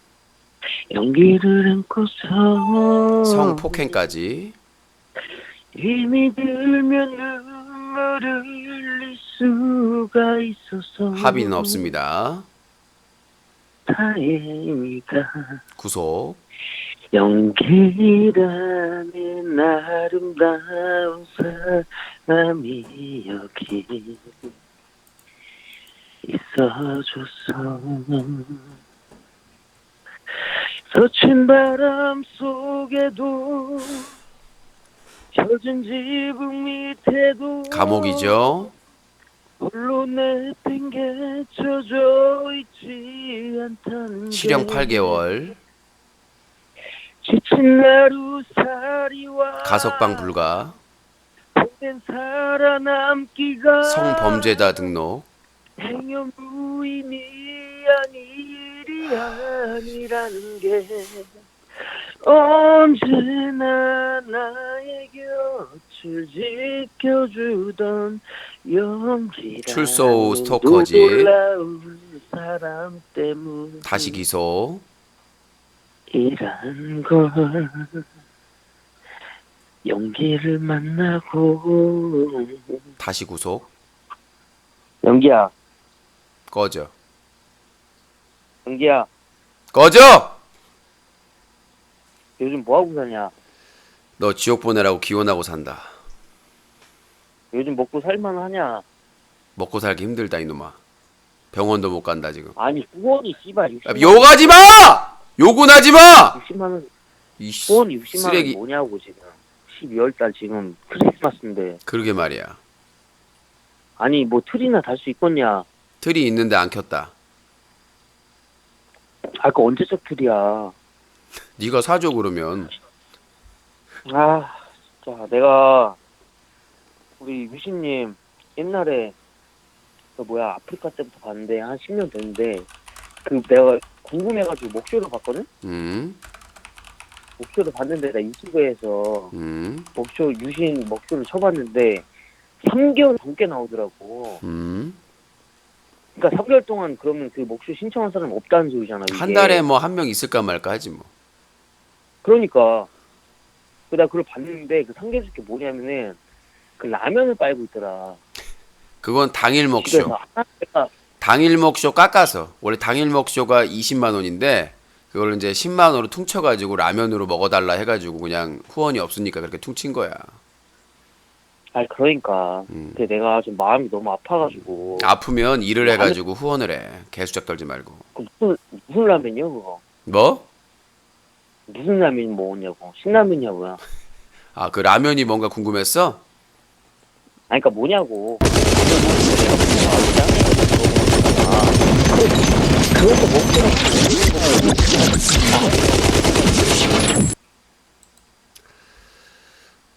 연기를 안고서 성폭행까지. 힘이 들면 눈물을 흘릴 수가 있어서 합의는 없습니다. 다행이다. 구속. 연기라는 아름다운 사람이 여기 있어줘서 서친 바람 속에도 젖은 지붕 밑에도 감옥이죠. 홀로 내팽개쳐져 있지 않다는 실형 게 8개월. 지친 하루살이와 가석방 불가. 오랜 살아남기가 성범죄자 등록. 행여무인이 아니리 아니라는 게 언제나 나의 곁을 지켜주던 연기라는 출소 후 스토커지. 놀라운 사람 때문 다시 기소. 이란 걸 연기를 만나고. 다시 구속. 연기야, 꺼져. 연기야, 꺼져! 요즘 뭐 하고 사냐? 너 지옥 보내라고 기원하고 산다. 요즘 먹고 살만 하냐? 먹고 살기 힘들다 이놈아. 병원도 못 간다 지금. 아니 후원이 씨발 60만 원. 욕하지 마! 욕은 하지 마! 60만 원. 이 후원이 60만 원이 쓰레기. 뭐냐고 지금. 12월달 지금 크리스마스인데. 그러게 말이야. 아니 뭐 틀이나 달 수 있겠냐? 틀이 있는데 안 켰다. 아까 언제적 틀이야? 네가 사줘 그러면. 아 진짜 내가 우리 유신님 옛날에 그 뭐야 아프리카 때부터 봤는데 한 10년 됐는데 그 내가 궁금해가지고 목쇼를 봤거든? 목쇼를 봤는데 나 유튜브에서 목쇼 유신 목쇼를 쳐봤는데 3개월 넘게 나오더라고. 그러니까 3개월 동안 그러면 그 목쇼 신청한 사람 없다는 소리잖아. 이게. 한 달에 뭐 한 명 있을까 말까 하지 뭐. 그러니까 내가 그걸 봤는데 그 3개월 게 뭐냐면은 그 라면을 빨고 있더라. 그건 당일 먹쇼. 집에서 내가 당일 먹쇼 깎아서. 원래 당일 먹쇼가 20만 원인데 그걸 이제 10만 원으로 퉁쳐가지고 라면으로 먹어달라 해가지고 그냥 후원이 없으니까 그렇게 퉁친 거야. 아니 그러니까 근데 내가 좀 마음이 너무 아파가지고 아프면 일을 해가지고 후원을 해. 개수작 떨지 말고. 그 무슨 라면이요 그거? 뭐? 무슨 라면 먹었냐고? 신라면이야 뭐야? 아, 그 라면이 뭔가 궁금했어? 아니 그러니까 뭐냐고. 그것도 먹고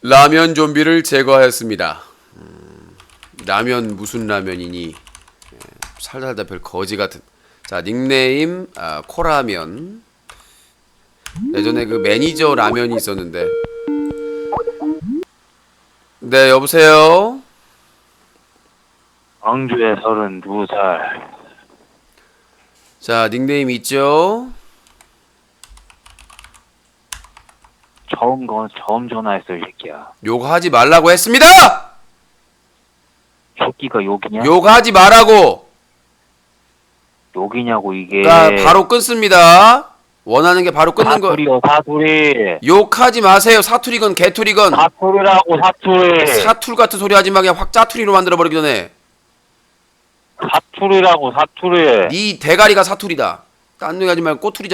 라면 좀비를 제거하였습니다. 라면 무슨 라면이니? 살다 별 거지 같은. 자, 닉네임 코라면. 예전에 그 매니저 라면이 있었는데. 네, 여보세요? 광주에 32살. 자, 닉네임 있죠? 처음 전화했어, 이 새끼야. 욕하지 말라고 했습니다! 새끼가 욕이냐? 욕하지 말라고! 욕이냐고, 이게. 그러니까 바로 끊습니다. 원하는 게 바로 끊는 거. 사투리요, 사투리. 욕하지 마세요. 사투리건 개투리건. 사투리라고, 사투리. 사툴 같은 소리 하지 마. 그냥 확 짜투리로 만들어 버리기 전에. 사투리라고, 사투리. 네 대가리가 사투리다. 딴 얘기 하지 말고 꼬투리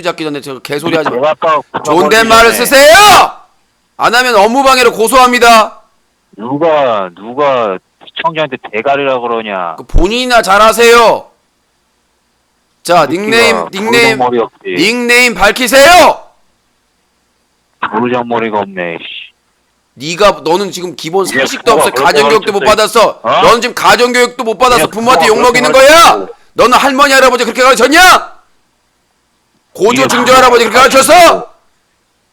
잡기 전에 저 개소리 하지 마. 내가 아까 존댓말을 쓰세요! 안 하면 업무방해로 고소합니다. 누가 시청자한테 대가리라 그러냐? 그 본인이나 잘하세요. 자, 닉네임 머리 없지. 닉네임 밝히세요. 부르장머리가 없네. 씨. 너는 지금 기본 이게 상식도 뭐가 없어. 그렇게 가정교육도 못 가르쳤어? 받았어. 너는 지금 가정교육도 못 받았어. 그냥 부모한테 뭐가 욕먹이는 그렇게 거야. 가르쳤어? 너는 할머니 할아버지 그렇게 가르쳤냐? 고조 이게 증조 할아버지 그렇게 가르쳤어?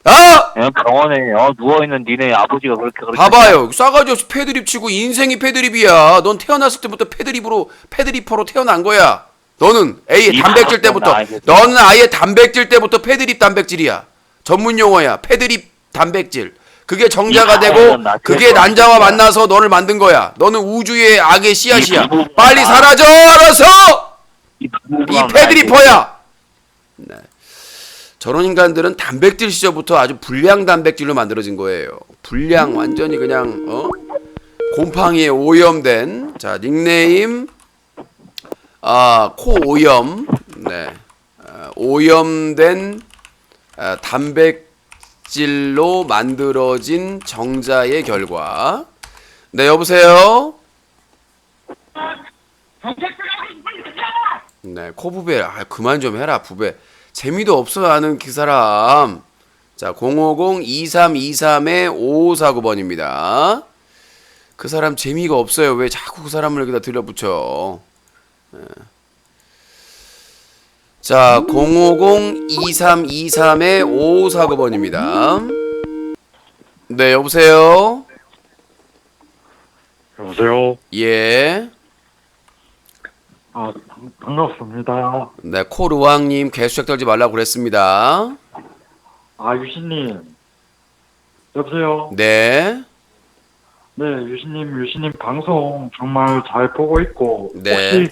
그냥 병원에 누워있는 니네 아버지가 그렇게 봐봐요. 싸가지 없이 패드립 치고 인생이 패드립이야. 넌 태어났을 때부터 패드리퍼로 태어난 거야. 너는 단백질 때부터. 너는 아예 단백질 때부터 패드립 단백질이야. 전문 용어야. 패드립 단백질. 그게 정자가 되고 그게 난자와 만나서 너를 만든 거야. 너는 우주의 악의 씨앗이야. 빨리 사라져 알아서. 이 패드리퍼야. 네. 저런 인간들은 단백질 시절부터 아주 불량 단백질로 만들어진 거예요. 불량 완전히 그냥 곰팡이에 오염된. 자, 닉네임 코 오염. 네. 오염된 단백질로 만들어진 정자의 결과. 네, 여보세요? 네, 코부배. 그만 좀 해라, 부배. 재미도 없어 하는 그 사람. 자, 050-2323-5549번입니다. 그 사람 재미가 없어요. 왜 자꾸 그 사람을 여기다 들여붙여. 네. 자, 050-2323-5549번입니다. 네, 여보세요? 여보세요? 예. 반갑습니다. 네, 코르왕님 개수작 떨지 말라고 그랬습니다. 유신님. 여보세요? 네. 네, 유신님 방송 정말 잘 보고 있고, 네. 혹시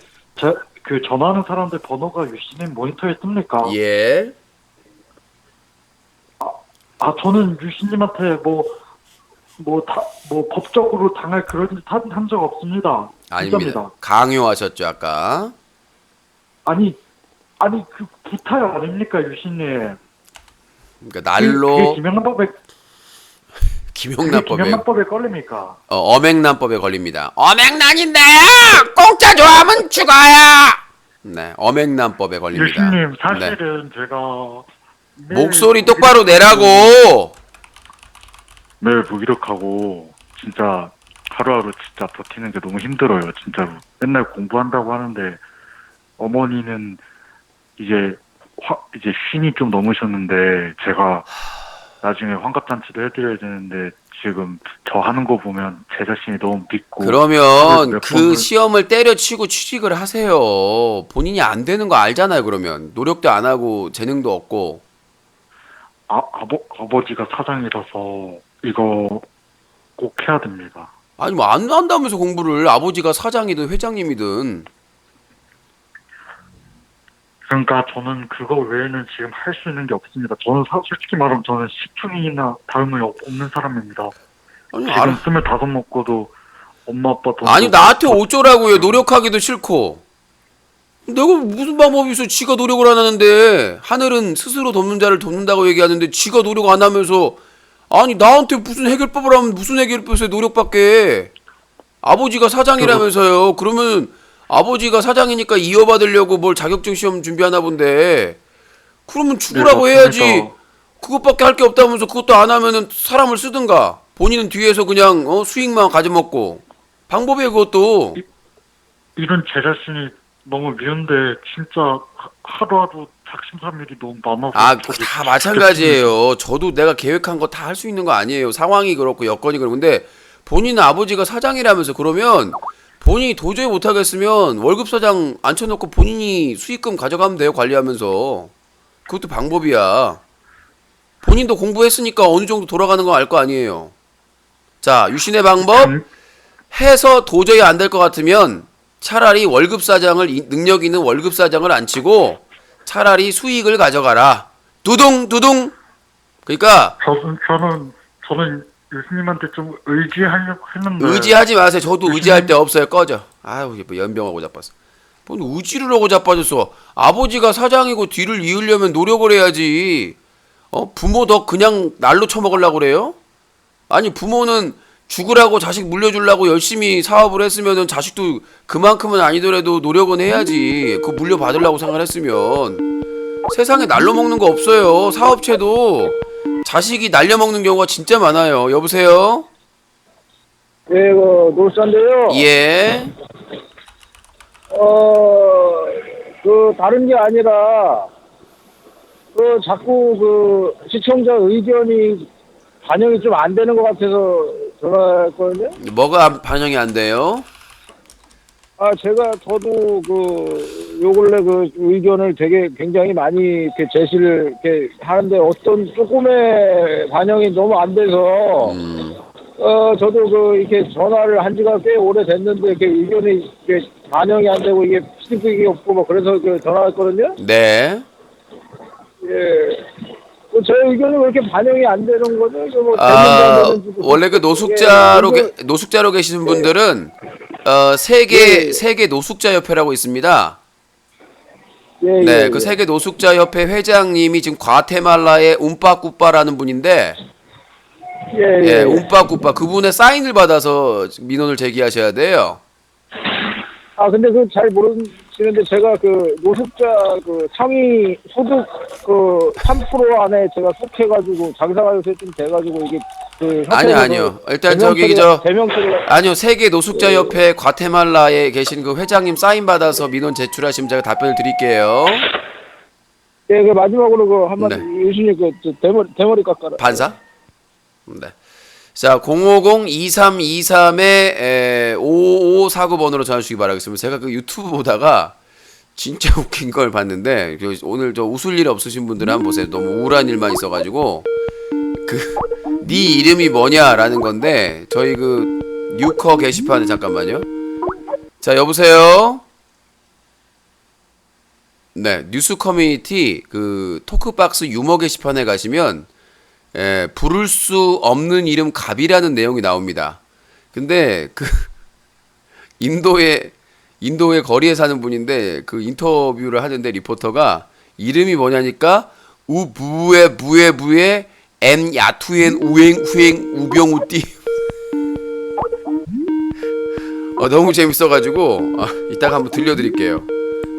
그 전화하는 사람들 번호가 유신님 모니터에 뜹니까? 예. 저는 유신님한테 법적으로 당할 그런 짓 한 적 없습니다. 아닙니다. 진짜입니다. 강요하셨죠, 아까. 아니, 그 구타요 아닙니까, 유신님? 그러니까 날로 그게 김영란법에 김영란법에 걸립니까? 엄행란법에 걸립니다. 엄행란인데 공짜 좋아하면 죽어요. 네, 엄행란법에 걸립니다. 유신님, 네. 사실은 제가 목소리 똑바로 내라고. 매일 무기력하고 진짜 하루하루 진짜 버티는 게 너무 힘들어요. 진짜로. 맨날 공부한다고 하는데 어머니는 이제 쉰이 좀 넘으셨는데 제가 나중에 환갑잔치도 해드려야 되는데 지금 저 하는 거 보면 제 자신이 너무 믿고 그러면 그 시험을 때려치고 취직을 하세요. 본인이 안 되는 거 알잖아요. 그러면 노력도 안 하고 재능도 없고. 아버지가 사장이라서 이거 꼭 해야 됩니다. 아니 뭐 안 한다면서 공부를. 아버지가 사장이든 회장님이든. 그러니까 저는 그거 외에는 지금 할 수 있는 게 없습니다. 저는 솔직히 말하면 저는 식충이나 다름이 없는 사람입니다. 아니, 지금 25 먹고도 엄마 아빠 돈 아니 나한테 어쩌라고요. 노력하기도 싫고. 내가 무슨 방법이 있어. 지가 노력을 안 하는데. 하늘은 스스로 돕는 자를 돕는다고 얘기하는데 지가 노력 안 하면서 아니 나한테 무슨 해결법을 하면 무슨 해결법에 노력밖에. 아버지가 사장이라면서요. 그러면 아버지가 사장이니까 이어받으려고 뭘 자격증 시험 준비하나 본데. 그러면 죽으라고 네, 해야지. 그것밖에 할 게 없다면서 그것도 안 하면은 사람을 쓰든가. 본인은 뒤에서 그냥 수익만 가져먹고. 방법이에요 그것도. 이런 제 자신이 너무 미운데 진짜 하루하루 작심삼일이 너무 많아서 다 마찬가지예요. 저도 내가 계획한 거 다 할 수 있는 거 아니에요. 상황이 그렇고 여건이 그렇고. 근데 본인은 아버지가 사장이라면서 그러면 본인이 도저히 못하겠으면 월급 사장 앉혀놓고 본인이 수익금 가져가면 돼요. 관리하면서. 그것도 방법이야. 본인도 공부했으니까 어느 정도 돌아가는 거 알 거 아니에요. 자, 유신의 방법. 해서 도저히 안 될 것 같으면 차라리 월급 사장을 능력 있는 월급 사장을 앉히고 차라리 수익을 가져가라. 두둥두둥. 그러니까 저는 유수님한테 좀 의지하려고 했는데 의지하지 마세요. 저도 의지할 데 없어요. 꺼져. 아유, 뭐 연병하고 자빠졌어. 뭔 의지를 하고 자빠졌어. 아버지가 사장이고 뒤를 이으려면 노력을 해야지. 부모 더 그냥 날로 쳐먹으려고 그래요? 아니 부모는 죽으라고 자식 물려주려고 열심히 사업을 했으면은 자식도 그만큼은 아니더라도 노력은 해야지. 그거 물려받으려고 생각했으면. 세상에 날로 먹는 거 없어요. 사업체도 자식이 날려먹는 경우가 진짜 많아요. 여보세요? 예, 노사인데요. 예. 다른 게 아니라, 자꾸 시청자 의견이 반영이 좀 안 되는 것 같아서 전화했거든요. 뭐가 반영이 안 돼요? 저도 요 근래 의견을 굉장히 많이 이렇게 제시를 이렇게 하는데 어떤 조금의 반영이 너무 안 돼서, 저도 이렇게 전화를 한 지가 꽤 오래 됐는데, 이렇게 의견이 이렇게 반영이 안 되고, 이게 피드백이 없고, 그래서 전화했거든요. 네. 예. 제 의견이 왜 이렇게 반영이 안 되는 거죠? 원래 노숙자로 계시는 분들은 세계 노숙자 협회라고 있습니다. 네, 그 세계 노숙자 협회 회장님이 지금 과테말라의 움빠꾸빠라는 분인데, 움빠꾸빠 그분의 사인을 받아서 민원을 제기하셔야 돼요. 근데 잘 모르시는데 제가 노숙자 상위 소득 3% 안에 제가 속해가지고 장사가 요새 좀 돼가지고 이게 아니요. 일단 아니요. 세계 노숙자 협회 과테말라에 계신 그 회장님 사인 받아서 민원 제출하시면 제가 답변을 드릴게요. 예, 마지막으로 한마디 유신님 대머리 깎아라. 반사? 네. 자, 050-2323-5549번으로 전화 주시기 바라겠습니다. 제가 그 유튜브 보다가 진짜 웃긴 걸 봤는데, 오늘 웃을 일 없으신 분들은 한번 보세요. 너무 우울한 일만 있어가지고. 네 이름이 뭐냐라는 건데 저희 그 뉴커 게시판에 잠깐만요. 자, 여보세요. 네, 뉴스 커뮤니티 그 토크박스 유머 게시판에 가시면 부를 수 없는 이름 갑이라는 내용이 나옵니다. 근데 그 인도의 거리에 사는 분인데 그 인터뷰를 하는데 리포터가 이름이 뭐냐니까 우부에 부에 엔 야투엔 우행 후행 우병우띠. 너무 재밌어가지고 이따가 한번 들려드릴게요.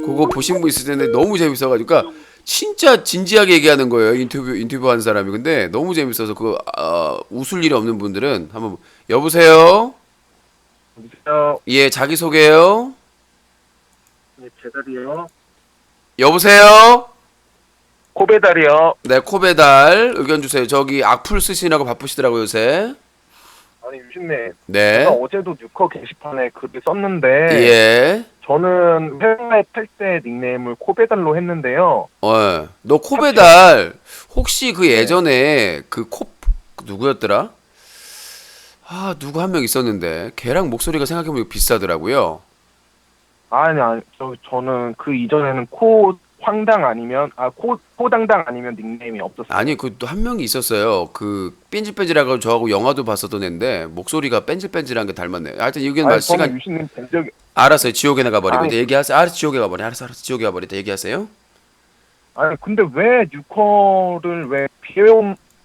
그거 보신 분 있을 텐데 너무 재밌어가지고 그러니까 진짜 진지하게 얘기하는 거예요. 인터뷰하는 사람이. 근데 너무 재밌어서 그 웃을 일이 없는 분들은 한번 여보세요. 여보세요. 예, 자기 소개요. 네, 배달이요. 여보세요. 코배달이요. 네, 코배달 의견 주세요. 저기 악플 쓰시느라고 바쁘시더라고요 요새. 아니 유신님, 네. 제가 어제도 뉴커 게시판에 글을 썼는데 예. 저는 회사에 때 닉네임을 코배달로 했는데요. 너 코배달 혹시 그 예전에 그 누구였더라? 누구 한 명 있었는데 걔랑 목소리가 생각해보면 비슷하더라고요. 아니 저는 그 이전에는 황당 아니면 코당당 아니면 닉네임이 없었어요. 아니 그 또 한 명이 있었어요. 그 뺀질뺀질하고 저하고 영화도 봤었던 애인데 목소리가 뺀질뺀질한 게 닮았네. 하여튼 여기는 말 시간. 저는 유신님 뵌 적이. 알았어요. 지옥에 나가버리고 아니, 얘기하세요. 알았어, 지옥에 가버려. 알았어, 지옥에 가버리다 얘기하세요. 아니 근데 왜 뉴커를 왜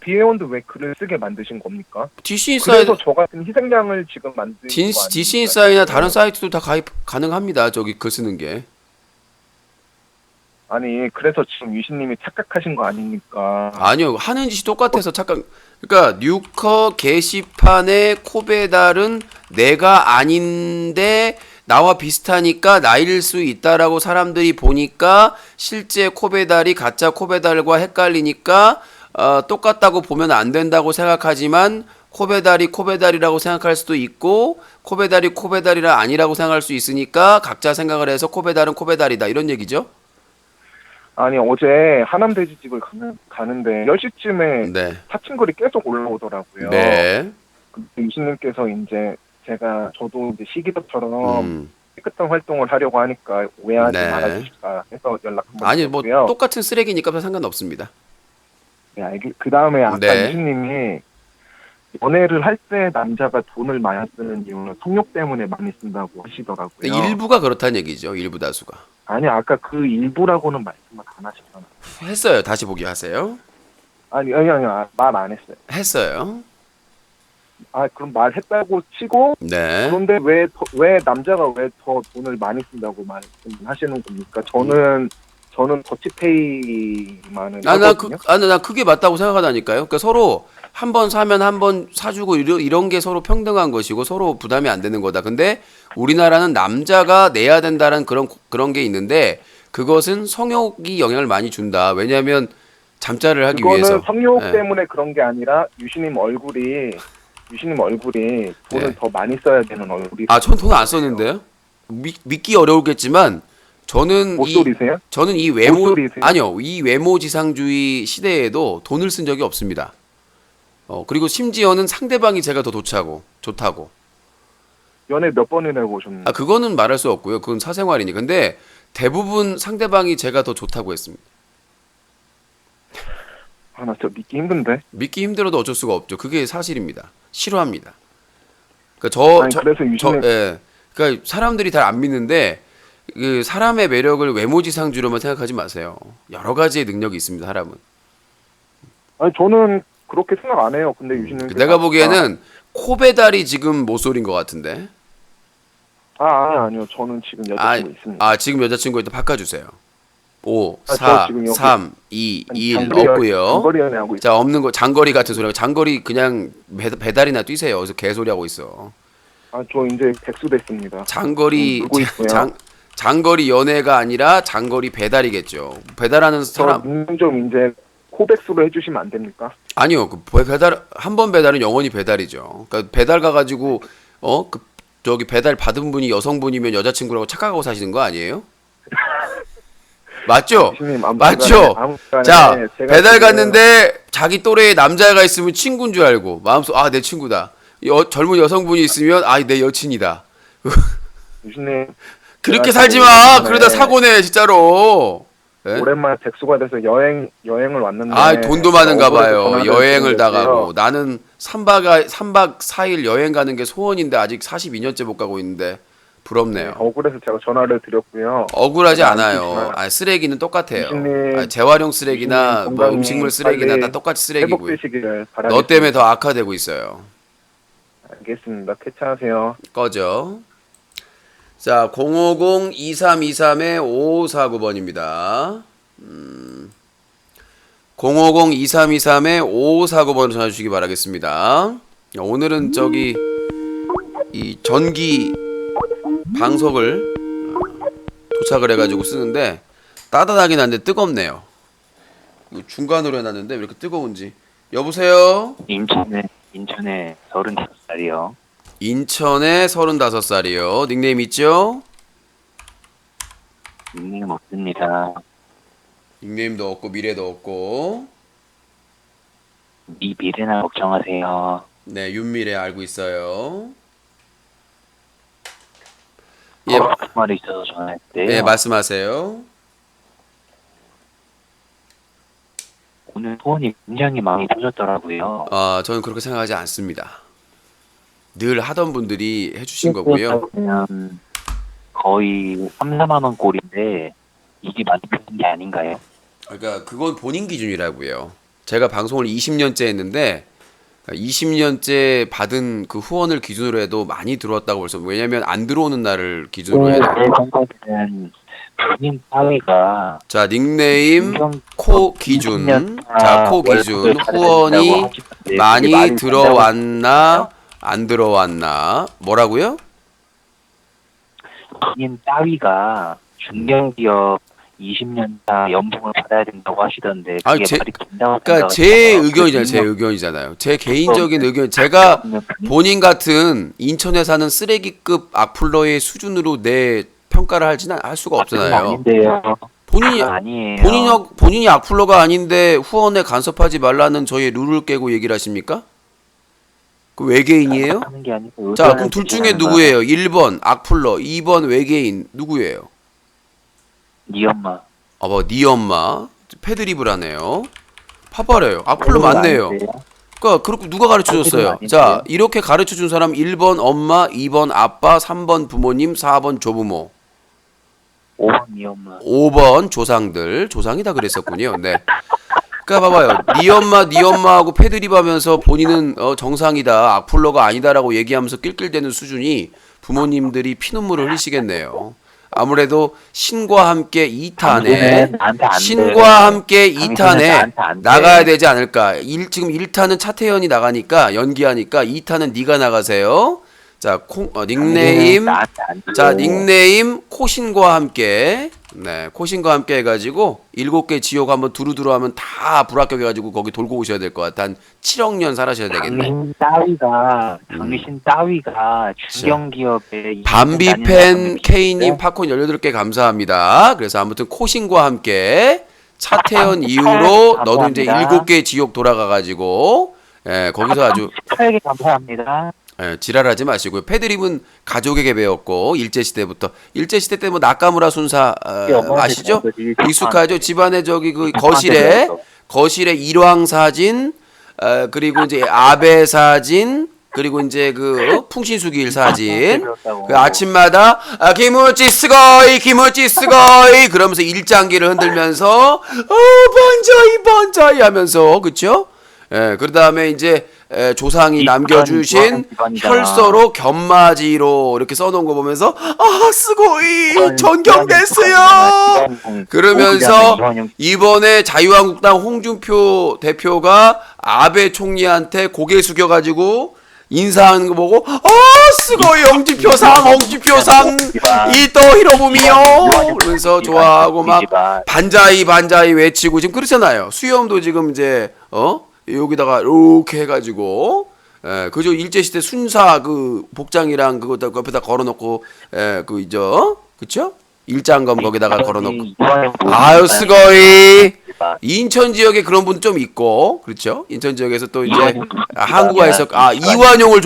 비에온도 왜 글을 쓰게 만드신 겁니까? DC 인사이드, 그래서 저 같은 희생양을 지금 만든 거 DC 아닙니까? 인사이드나 다른 사이트도 다 가입 가능합니다. 저기 글 쓰는 게. 아니 그래서 지금 유신님이 착각하신 거 아닙니까? 아니요, 하는 짓이 똑같아서 착각. 그러니까 뉴커 게시판의 코배달은 내가 아닌데 나와 비슷하니까 나일 수 있다라고 사람들이 보니까 실제 코배달이 가짜 코배달과 헷갈리니까 똑같다고 보면 안 된다고 생각하지만 코배달이 코배달이라고 생각할 수도 있고 코배달이 코배달이라 아니라고 생각할 수 있으니까 각자 생각을 해서 코배달은 코배달이다 이런 얘기죠. 아니 어제 하남 돼지집을 가는데 10시쯤에 네. 사칭글이 계속 올라오더라고요. 네. 근데 유신님께서 이제 저도 이제 시기덕처럼 깨끗한 활동을 하려고 하니까 오해하지 네. 말아주십사 해서 연락 한번 아니 뭐 드렸고요. 똑같은 쓰레기니까 상관없습니다. 네, 그 다음에 아까 네. 유신님이 연애를 할 때 남자가 돈을 많이 쓰는 이유는 성욕 때문에 많이 쓴다고 하시더라고요. 일부가 그렇다는 얘기죠. 일부 다수가. 아니 아까 그 일부라고는 말씀을 안 하셨잖아요. 했어요. 다시 보기 하세요. 아니 말 안 했어요. 했어요. 그럼 말했다고 치고 네. 그런데 왜 남자가 왜 더 돈을 많이 쓴다고 말씀하시는 겁니까? 저는 더치페이만은 하거든요. 나 그게 맞다고 생각하다니까요. 그러니까 서로 한 번 사면 한 번 사주고 이런 게 서로 평등한 것이고 서로 부담이 안 되는 거다. 근데 우리나라는 남자가 내야 된다는 그런 게 있는데 그것은 성욕이 영향을 많이 준다. 왜냐하면 잠자를 하기 그거는 위해서. 성욕 네. 때문에 그런 게 아니라 유신님 얼굴이 돈을 네. 더 많이 써야 되는 얼굴이. 전 돈 안 썼는데요. 믿기 어려우겠지만 저는 목소리세요? 저는 이 외모 목소리세요? 아니요, 이 외모 지상주의 시대에도 돈을 쓴 적이 없습니다. 그리고 심지어는 상대방이 제가 더 좋다고. 연애 몇 번이나 해보셨는데? 그거는 말할 수 없고요. 그건 사생활이니. 근데 대부분 상대방이 제가 더 좋다고 했습니다. 나 진짜 믿기 힘든데. 믿기 힘들어도 어쩔 수가 없죠. 그게 사실입니다. 싫어합니다. 그러니까 그래서 유신님 그러니까 사람들이 잘 안 믿는데 그 사람의 매력을 외모지상주로만 생각하지 마세요. 여러 가지의 능력이 있습니다. 사람은. 저는 그렇게 생각 안 해요. 근데 유신님 내가 보기에는 코배달이 지금 모쏠인 것 같은데. 아니요. 저는 지금 여자친구 있습니다. 지금 여자친구 있다 바꿔주세요. 5, 저 4, 지금 여기 3, 2, 1 없고요. 장거리 연애하고 있어요. 자, 없는 거 장거리 같은 소리하고 장거리 그냥 배달이나 뛰세요. 그래서 개소리 하고 있어. 저 이제 백수 됐습니다. 장거리 울고 있고요. 장거리 연애가 아니라 장거리 배달이겠죠. 배달하는 사람 좀 이제 코백수로 해주시면 안 됩니까? 아니요. 그 한 번 배달은 영원히 배달이죠. 그러니까 배달 가가지고 저기 배달 받은 분이 여성분이면 여자친구라고 착각하고 사시는 거 아니에요? 맞죠? 유신님 아무 맞죠? 시간에, 아무 시간에 자, 제가 배달 지금 갔는데 자기 또래에 남자애가 있으면 친구인 줄 알고 마음속 아, 내 친구다. 젊은 여성분이 있으면 아, 내 여친이다. 유신님 그렇게 제가 살지 지금 마. 오랜만에 그러다 사고 내 진짜로. 예? 오랜만에 백수가 돼서 여행을 왔는데 아, 돈도 많은가 봐요. 전화를 여행을 다 드렸어요. 가고. 나는 3박 4일 여행 가는 게 소원인데 아직 42년째 못 가고 있는데 부럽네요. 억울해서 제가 전화를 드렸고요. 억울하지 제가 않아요. 아시지만 아, 쓰레기는 똑같아요. 유신님, 아, 재활용 쓰레기나 유신님 뭐 건강히 음식물 쓰레기나 빨리 다 똑같이 쓰레기고요. 회복되시기를 바라겠습니다. 너 때문에 더 악화되고 있어요. 알겠습니다. 쾌차하세요. 꺼져. 자, 050-2323-5549번입니다. 050-2323-5549번으로 전화 주시기 바라겠습니다. 오늘은 저기 이 전기 방석을 도착을 해가지고 쓰는데 따뜻하긴 한데 뜨겁네요. 이거 중간으로 해놨는데 왜 이렇게 뜨거운지. 여보세요? 인천에 35살이요. 인천에 35살이요. 닉네임 있죠? 닉네임 없습니다. 닉네임도 없고 미래도 없고. 이 미래나 걱정하세요. 네, 윤미래 알고 있어요. 예, 그 말이 있어서 전화했대요. 예, 말씀하세요. 오늘 소원이 굉장히 많이 터졌더라고요. 아, 저는 그렇게 생각하지 않습니다. 늘 하던 분들이 해주신 거고요. 그냥 거의 3, 4만 원 꼴인데 이게 많이 터진 게 아닌가요? 그러니까 그건 본인 기준이라고요. 제가 방송을 20년째 했는데 20년째 받은 그 후원을 기준으로 해도 많이 들어왔다고 볼 수 없어요. 왜냐면 안 들어오는 날을 기준으로 해도. 제 생각에는 본인 사회가 자, 닉네임 신경- 코 기준. 20년 자, 코 기준. 월급을 받아야 후원이 된다고 하시는데 많이 그게 말이 들어왔나 안 들어왔나. 뭐라고요? 본인 따위가 중견기업 20년차 연봉을 받아야 된다고 하시던데 아니, 그게 제- 말이 된다고 그러니까 제 생각하세요? 의견이잖아요. 제 의견이잖아요. 제 개인적인 의견. 제가 본인 같은 인천에 사는 쓰레기급 악플러의 수준으로 내 평가를 할 수가 없잖아요. 아닌데요. 본인이 아니에요. 본인이 악플러가 아닌데 후원에 간섭하지 말라는 저의 룰을 깨고 얘기를 하십니까? 그 외계인이에요? 하는 게 아니고 자, 그럼 둘 중에 누구예요? 1번 악플러, 2번 외계인 누구예요? 네 엄마. 뭐 네 엄마 패드립을 하네요. 파파래요. 악플러 맞네요. 그러니까 그렇고 누가 가르쳐 줬어요? 아닌데요? 자, 이렇게 가르쳐 준 사람 1번 엄마, 2번 아빠, 3번 부모님, 4번 조부모, 5번 네 엄마. 5번 조상들. 조상이 다 그랬었군요. 네. 그러니까 봐봐요. 네 엄마하고 패드립 하면서 본인은 정상이다, 악플러가 아니다라고 얘기하면서 낄낄대는 수준이 부모님들이 피눈물을 흘리시겠네요. 아무래도 신과 함께 2탄에 당신은 나한테 안 돼. 신과 함께 당신은 2탄에 나한테 안 돼. 나가야 되지 않을까. 지금 1탄은 차태현이 나가니까 연기하니까 2탄은 네가 나가세요. 자, 닉네임. 나한테 안 돼. 자, 닉네임 코신과 함께. 네, 코신과 함께 해가지고 7개 지옥 한번 두루두루 하면 다 불합격해가지고 거기 돌고 오셔야 될 것 같아. 한 7억 년 살아셔야 되겠네. 당신 따위가 중견기업에 밤비팬 K님 팝콘 18개 감사합니다. 그래서 아무튼 코신과 함께 차태현 이후로 너도 이제 감사합니다. 7개 지옥 돌아가가지고 거기서 아주 축하에게 감사합니다. 지랄하지 마시고요. 패드립은 가족에게 배웠고 일제시대부터. 일제시대 때 뭐 나카무라 순사 아시죠? 익숙하죠? 집안에 저기 그 거실에 일왕 사진, 그리고 이제 아베 사진, 그리고 이제 그 풍신수길 사진. 그 아침마다 기무치 스거이 그러면서 일장기를 흔들면서 번자이 하면서, 그쵸? 그 다음에 이제 조상이 남겨주신 혈서로 견마지로 이렇게 써놓은 거 보면서 스고이 존경됐어요 그러면서 이번에 자유한국당 홍준표 대표가 아베 총리한테 고개 숙여가지고 인사하는 거 보고 스고이 홍준표상 이또 히로부미요 그러면서 좋아하고 막 반자이 외치고 지금 그렇잖아요. 수염도 지금 이제 여기다가 이렇게 해가지고 그저 일제시대 순사 그 복장이랑 그거 옆에다 걸어놓고 그죠? 그쵸? 일장검 거기다가 걸어놓고. 이완용 아유 스거이. 인천 지역에 그런 분 좀 있고 그렇죠. 인천 지역에서 또 이제 한국화에서 이완용을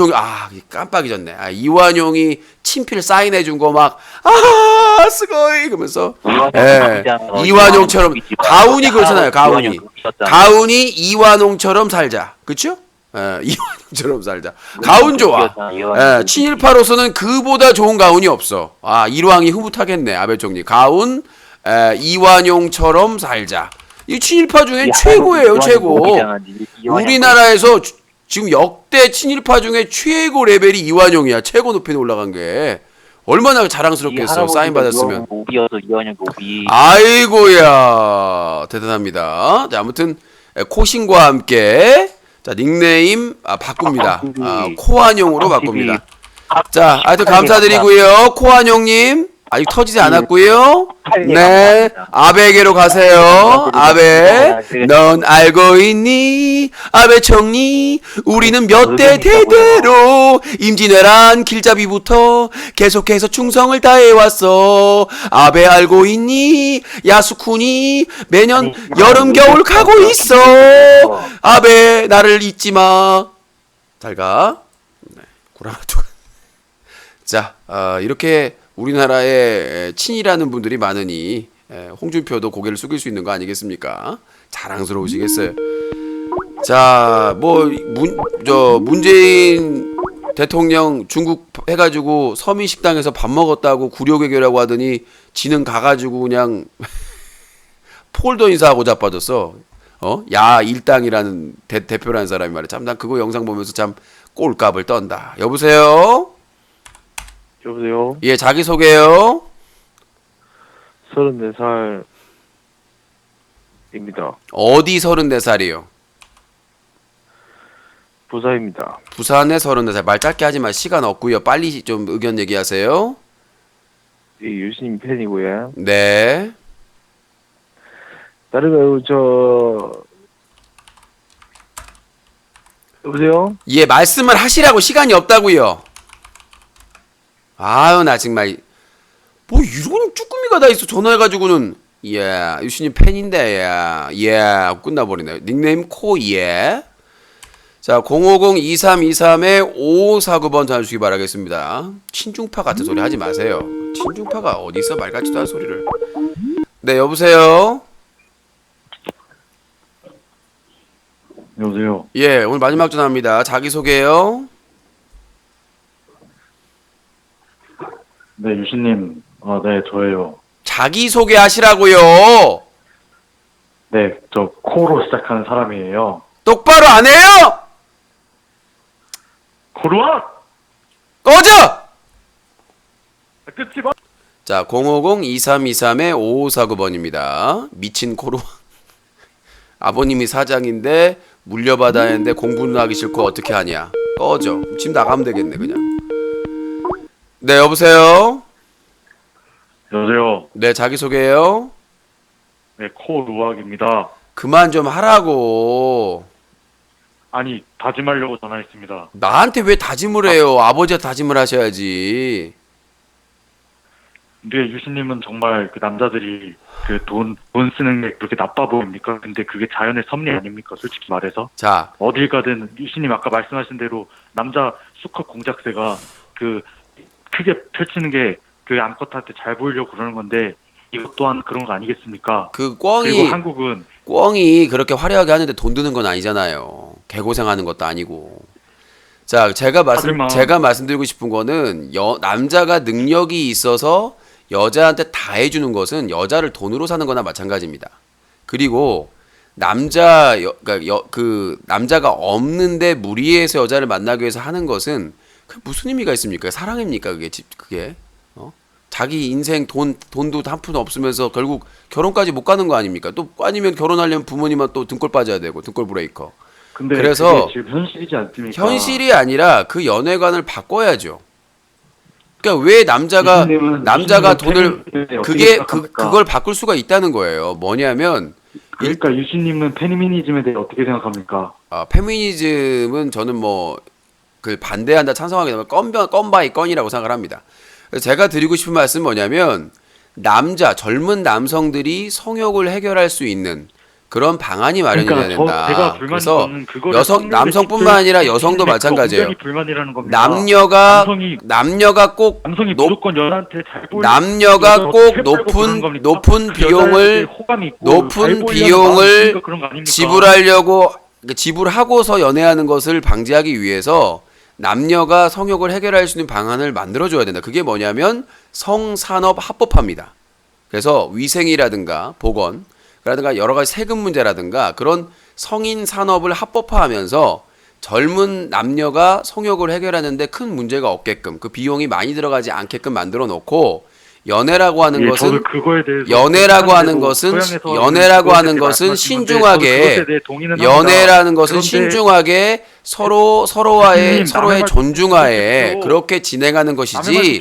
깜빡 잊었네. 이완용이 친필 사인해 준 거 막 스거이 그러면서 이완용처럼 가훈이 그렇잖아요. 가훈이 이완용처럼 살자. 그렇죠? 이완용처럼 살자. 가훈 좋아. 친일파로서는 그보다 좋은 가훈이 없어. 일왕이 흐뭇하겠네. 아베 총리. 가훈 이완용처럼 살자. 이 친일파 중에 최고예요, 최고. 우리나라에서 지금 역대 친일파 중에 최고 레벨이 이완용이야. 최고 높이 올라간 게. 얼마나 자랑스럽겠어. 사인 받았으면. 이완용 노비. 아이고야. 대단합니다. 자, 아무튼 코신과 함께 자, 닉네임 바꿉니다. 코한용으로 바꿉니다. 자, 하여튼 감사드리고요. 코한용님. 아직 터지지 않았고요. 네, 아베에게로 가세요. 아베, 넌 알고 있니? 아베 총리, 우리는 몇 대 대대로 임진왜란 길잡이부터 계속해서 충성을 다해왔어. 아베 알고 있니? 야수쿠니 매년 여름 겨울 가고 있어. 아베 나를 잊지 마. 잘 가. 네, 구라마투가. 자, 이렇게. 우리나라에 친이라는 분들이 많으니 홍준표도 고개를 숙일 수 있는 거 아니겠습니까? 자랑스러우시겠어요. 자, 문재인 대통령 중국 해가지고 서민식당에서 밥 먹었다고 구려개교라고 하더니 지는 가가지고 그냥 폴더 인사하고 자빠졌어. 야 일당이라는 대표라는 사람이 말이야. 참 난 그거 영상 보면서 참 꼴값을 떤다. 여보세요? 여보세요? 예, 자기소개요. 34살입니다. 어디 34살이요? 부사입니다. 부산에 34살. 말 짧게 하지 마. 시간 없고요. 빨리 좀 의견 얘기하세요. 예, 유신님 팬이고요. 네. 다른 여보세요? 예, 말씀을 하시라고. 시간이 없다고요. 아유, 나 정말 뭐 이런 쭈꾸미가 다 있어. 전화해가지고는 유신님 팬인데 끝나버리네. 닉네임 코예. 자, 050-2323-5549번 전화 주시기 바라겠습니다. 친중파 같은 소리 하지 마세요. 친중파가 어디 있어? 말 같지도 않은 소리를. 네, 여보세요. 여보세요. 예, 오늘 마지막 전화입니다. 자기소개요. 네, 유신님. 네, 저예요. 자기소개 하시라고요. 네, 저 코로 시작하는 사람이에요. 똑바로 안 해요? 코로아! 꺼져! 끝이 봐! 자, 050-2323-5549번입니다. 미친 코로. 아버님이 사장인데 물려받아야 하는데 공부는 하기 싫고 어떻게 하냐. 꺼져. 집 나가면 되겠네 그냥. 네, 여보세요. 여보세요. 네, 자기소개요. 네, 코루악입니다. 그만 좀 하라고. 아니, 다짐하려고 전화했습니다. 나한테 왜 다짐을 해요? 아버지가 다짐을 하셔야지. 근데 유신님은 정말 그 남자들이 그 돈 쓰는 게 그렇게 나빠 보입니까? 근데 그게 자연의 섭리 아닙니까? 솔직히 말해서. 자, 어딜 가든 유신님 아까 말씀하신 대로 남자 수컷 공작새가 그 크게 펼치는 게 그 암컷한테 잘 보이려고 그러는 건데 이것 또한 그런 거 아니겠습니까? 그 그리고 한국은 꿩이 그렇게 화려하게 하는데 돈 드는 건 아니잖아요. 개고생하는 것도 아니고. 자, 제가 말씀드리고 싶은 거는 남자가 능력이 있어서 여자한테 다 해주는 것은 여자를 돈으로 사는 거나 마찬가지입니다. 그리고 남자가 없는데 무리해서 여자를 만나기 위해서 하는 것은 무슨 의미가 있습니까? 사랑입니까? 그게 자기 인생 돈도 한 푼 없으면서 결국 결혼까지 못 가는 거 아닙니까? 또 아니면 결혼하려면 부모님은 또 등골 빠져야 되고 등골 브레이커. 근데 그래서 그게 지금 현실이지 않습니까? 현실이 아니라 그 연애관을 바꿔야죠. 그러니까 왜 남자가 돈을 그걸 바꿀 수가 있다는 거예요. 뭐냐면 그러니까 유신님은 페미니즘에 대해 어떻게 생각합니까? 페미니즘은 저는 그 반대한다 찬성하게 되면 건바이 건이라고 생각을 합니다. 그래서 제가 드리고 싶은 말씀은 뭐냐면 젊은 남성들이 성욕을 해결할 수 있는 그런 방안이 마련이 돼야 된다. 제가 불만인 그래서 거는 그거를 남성뿐만 아니라 여성도 마찬가지예요. 굉장히 불만이라는 겁니다. 남녀가 꼭 남성이 무조건 연한테 잘 보이 남녀가 꼭 높은 비용을 지불하고서 연애하는 것을 방지하기 위해서 남녀가 성욕을 해결할 수 있는 방안을 만들어줘야 된다. 그게 뭐냐면 성산업 합법화입니다. 그래서 위생이라든가 보건이라든가 여러 가지 세금 문제라든가 그런 성인 산업을 합법화하면서 젊은 남녀가 성욕을 해결하는데 큰 문제가 없게끔 그 비용이 많이 들어가지 않게끔 만들어 놓고 연애라고 하는 것은 신중하게 서로의 존중하에 그렇게 진행하는 것이지.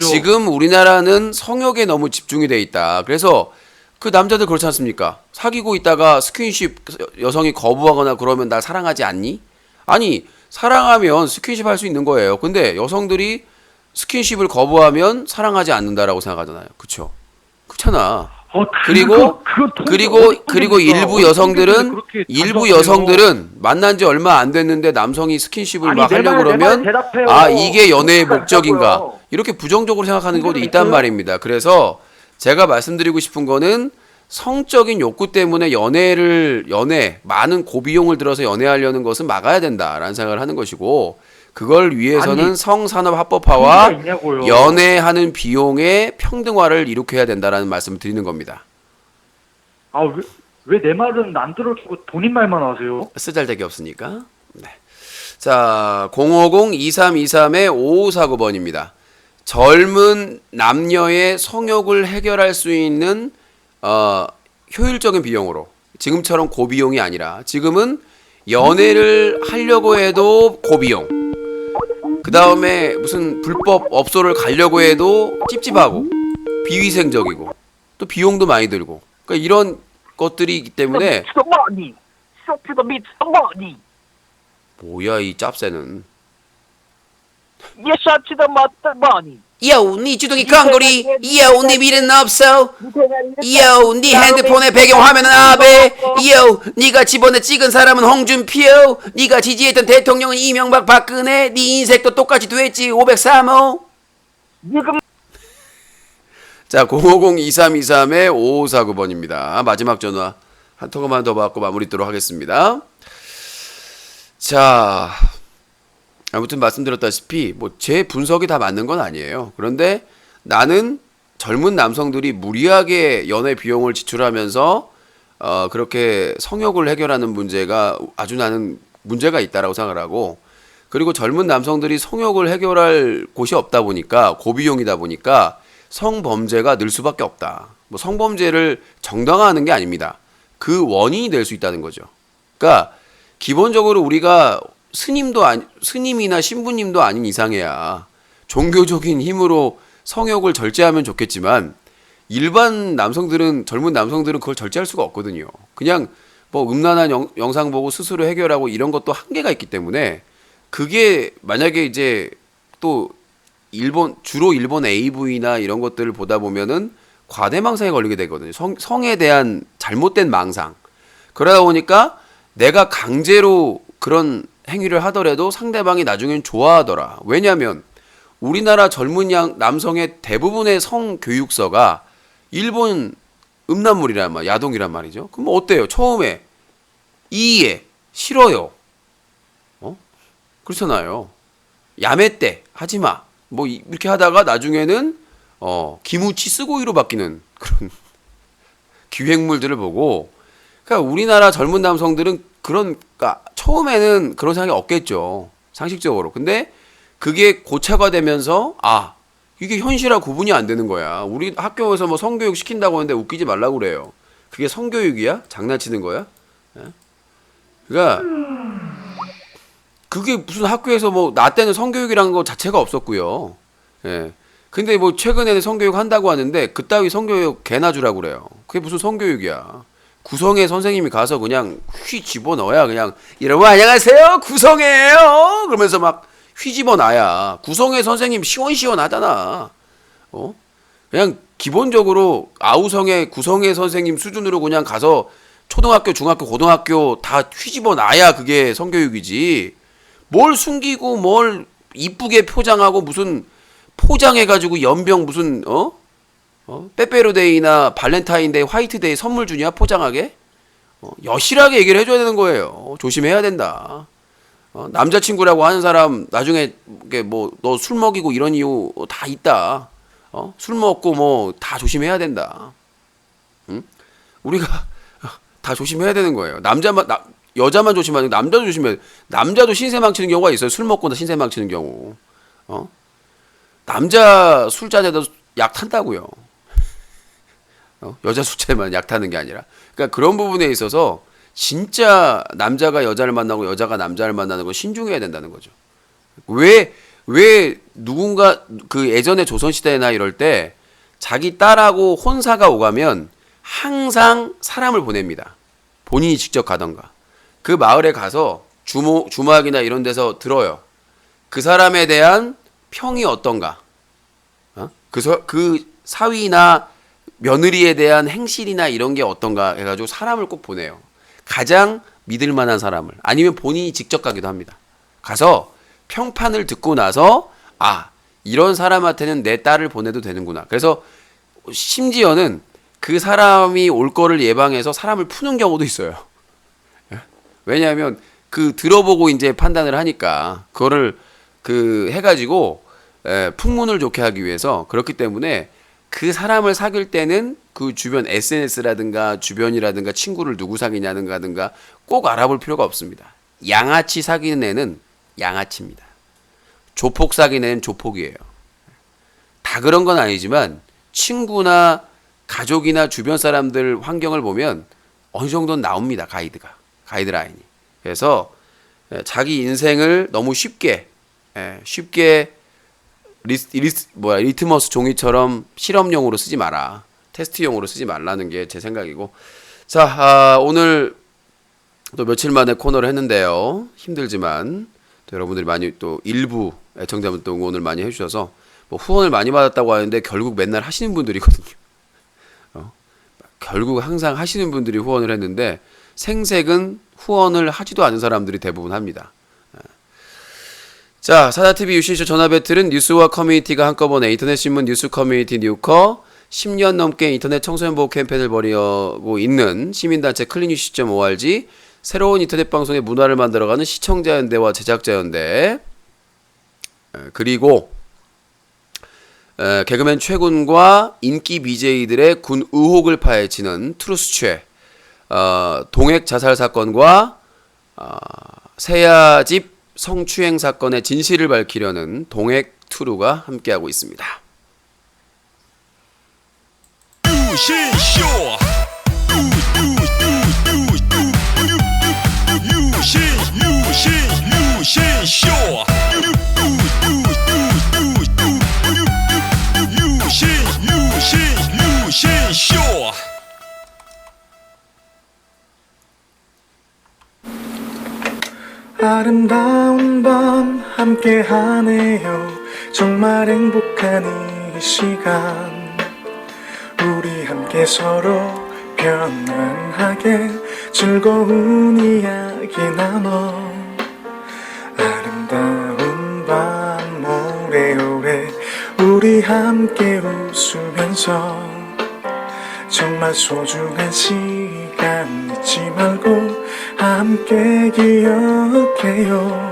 지금 우리나라는 성욕에 너무 집중이 돼 있다. 그래서 그 남자들 그렇지 않습니까? 사귀고 있다가 스킨십 여성이 거부하거나 그러면 날 사랑하지 않니? 아니, 사랑하면 스킨십 할 수 있는 거예요. 근데 여성들이 스킨십을 거부하면 사랑하지 않는다라고 생각하잖아요. 그쵸? 그렇잖아. 그리고 일부 여성들은 만난 지 얼마 안 됐는데 남성이 스킨십을 막 하려고 그러면 이게 연애의 목적인가? 이렇게 부정적으로 생각하는 것도 있단 말입니다. 그래서 제가 말씀드리고 싶은 거는 성적인 욕구 때문에 많은 고비용을 들어서 연애하려는 것은 막아야 된다라는 생각을 하는 것이고, 그걸 위해서는 성산업 합법화와 연애하는 비용의 평등화를 이룩해야 된다라는 말씀을 드리는 겁니다. 왜 내 말은 안 들어주고 본인 말만 하세요? 쓰잘데기 없으니까. 네. 자, 050-2323-5549번입니다. 젊은 남녀의 성욕을 해결할 수 있는 효율적인 비용으로, 지금처럼 고비용이 아니라, 지금은 연애를 하려고 해도 고비용, 그 다음에 무슨 불법 업소를 가려고 해도 찝찝하고 비위생적이고 또 비용도 많이 들고, 그러니까 이런 것들이 있기 때문에. 뭐야 이 짭새는. 요, 네 주둥이 건고리. 요, 네 미래는 없어. 요, 네 핸드폰의 배경화면은 아베. 요, 네가 집어내 찍은 사람은 홍준표. 네가 지지했던 대통령은 이명박 박근혜. 네 인색도 똑같이 됐지. 503호. 자, 050-2323-5549번입니다. 마지막 전화 한 통화만 더 받고 마무리 하도록 하겠습니다. 자, 아무튼 말씀드렸다시피 제 분석이 다 맞는 건 아니에요. 그런데 나는 젊은 남성들이 무리하게 연애 비용을 지출하면서 그렇게 성욕을 해결하는 문제가 나는 문제가 있다라고 생각을 하고, 그리고 젊은 남성들이 성욕을 해결할 곳이 없다 보니까, 고비용이다 보니까 성범죄가 늘 수밖에 없다. 성범죄를 정당화하는 게 아닙니다. 그 원인이 될 수 있다는 거죠. 그러니까 기본적으로 우리가 스님이나 신부님도 아닌 이상해야 종교적인 힘으로 성욕을 절제하면 좋겠지만, 일반 남성들은, 젊은 남성들은 그걸 절제할 수가 없거든요. 그냥 음란한 영상 보고 스스로 해결하고 이런 것도 한계가 있기 때문에, 그게 만약에 이제 또 주로 일본 AV나 이런 것들을 보다 보면은 과대망상에 걸리게 되거든요. 성에 대한 잘못된 망상. 그러다 보니까 내가 강제로 그런 행위를 하더라도 상대방이 나중엔 좋아하더라. 왜냐하면 우리나라 젊은 남성의 대부분의 성교육서가 일본 음란물이란 말, 야동이란 말이죠. 그럼 어때요? 처음에 이해, 싫어요. 그렇잖아요. 야매 때 하지마. 이렇게 하다가 나중에는 기무치 쓰고이로 바뀌는 그런 기획물들을 보고, 그러니까 우리나라 젊은 남성들은 그러니까 처음에는 그런 생각이 없겠죠, 상식적으로. 근데 그게 고차가 되면서 이게 현실과 구분이 안 되는 거야. 우리 학교에서 성교육 시킨다고 하는데 웃기지 말라고 그래요. 그게 성교육이야? 장난치는 거야? 그러니까 그게 무슨 학교에서 나 때는 성교육이라는 거 자체가 없었고요. 예. 근데 최근에는 성교육 한다고 하는데 그따위 성교육 개나 주라고 그래요. 그게 무슨 성교육이야. 구성애 선생님이 가서 그냥 집어넣어야, 그냥 여러분 안녕하세요 구성애예요 그러면서 막 집어넣어야 구성애 선생님 시원시원하잖아. 그냥 기본적으로 아우성의 구성애 선생님 수준으로 그냥 가서 초등학교, 중학교, 고등학교 다 휘집어 놔야 그게 성교육이지. 뭘 숨기고 뭘 이쁘게 포장하고 무슨 포장해가지고 연병 무슨 빼빼로데이나 발렌타인데이, 화이트데이 선물 주냐 포장하게? 여실하게 얘기를 해줘야 되는 거예요. 조심해야 된다. 남자친구라고 하는 사람 나중에 뭐 너 술 먹이고 이런 이유 다 있다. 술 먹고 뭐 다 조심해야 된다. 응? 우리가 다 조심해야 되는 거예요. 여자만 조심하는 남자도 조심해야 돼. 남자도 신세 망치는 경우가 있어요. 술 먹고 나 신세 망치는 경우. 남자 술자리에도 약 탄다고요. 여자 술자리만 약 타는 게 아니라. 그러니까 그런 부분에 있어서 진짜 남자가 여자를 만나고 여자가 남자를 만나는 건 신중해야 된다는 거죠. 왜 누군가 그 예전에 조선시대나 이럴 때 자기 딸하고 혼사가 오가면 항상 사람을 보냅니다. 본인이 직접 가던가. 그 마을에 가서 주막이나 이런 데서 들어요. 그 사람에 대한 평이 어떤가. 그 사위나 며느리에 대한 행실이나 이런 게 어떤가 해가지고 사람을 꼭 보내요. 가장 믿을 만한 사람을. 아니면 본인이 직접 가기도 합니다. 가서 평판을 듣고 나서 이런 사람한테는 내 딸을 보내도 되는구나. 그래서 심지어는 그 사람이 올 거를 예방해서 사람을 푸는 경우도 있어요. 왜냐하면 그 들어보고 이제 판단을 하니까 그거를 해가지고 풍문을 좋게 하기 위해서. 그렇기 때문에 그 사람을 사귈 때는 그 주변 SNS라든가 주변이라든가 친구를 누구 사귀냐든가 꼭 알아볼 필요가 없습니다. 양아치 사귀는 애는 양아치입니다. 조폭 사귀는 애는 조폭이에요. 다 그런 건 아니지만 친구나 가족이나 주변 사람들 환경을 보면 어느 정도는 나옵니다. 가이드라인이. 그래서 자기 인생을 너무 쉽게 리트머스 종이처럼 실험용으로 쓰지 마라. 테스트용으로 쓰지 말라는 게 제 생각이고. 자, 오늘 또 며칠 만에 코너를 했는데요. 힘들지만 또 여러분들이 많이 또 일부 애청자분 또 응원을 많이 해주셔서 뭐 후원을 많이 받았다고 하는데 결국 맨날 하시는 분들이거든요. 결국 항상 하시는 분들이 후원을 했는데 생색은 후원을 하지도 않은 사람들이 대부분 합니다. 자, 사자TV 유신쇼 전화배틀은 뉴스와 커뮤니티가 한꺼번에 인터넷 신문 뉴스 커뮤니티 뉴커 10년 넘게 인터넷 청소년 보호 캠페인을 벌이고 있는 시민단체 클린뉴스.org 새로운 인터넷 방송의 문화를 만들어가는 시청자연대와 제작자연대 그리고 개그맨 최군과 인기 BJ들의 군 의혹을 파헤치는 트루스최 동핵 자살 사건과 세야집 성추행 사건의 진실을 밝히려는 동핵 투루가 함께하고 있습니다. 아름다운 밤 함께하네요. 정말 행복한 이 시간 우리 함께 서로 편안하게 즐거운 이야기 나눠 아름다운 밤 오래오래 우리 함께 웃으면서 정말 소중한 시간 잊지 말고 함께 기억해요.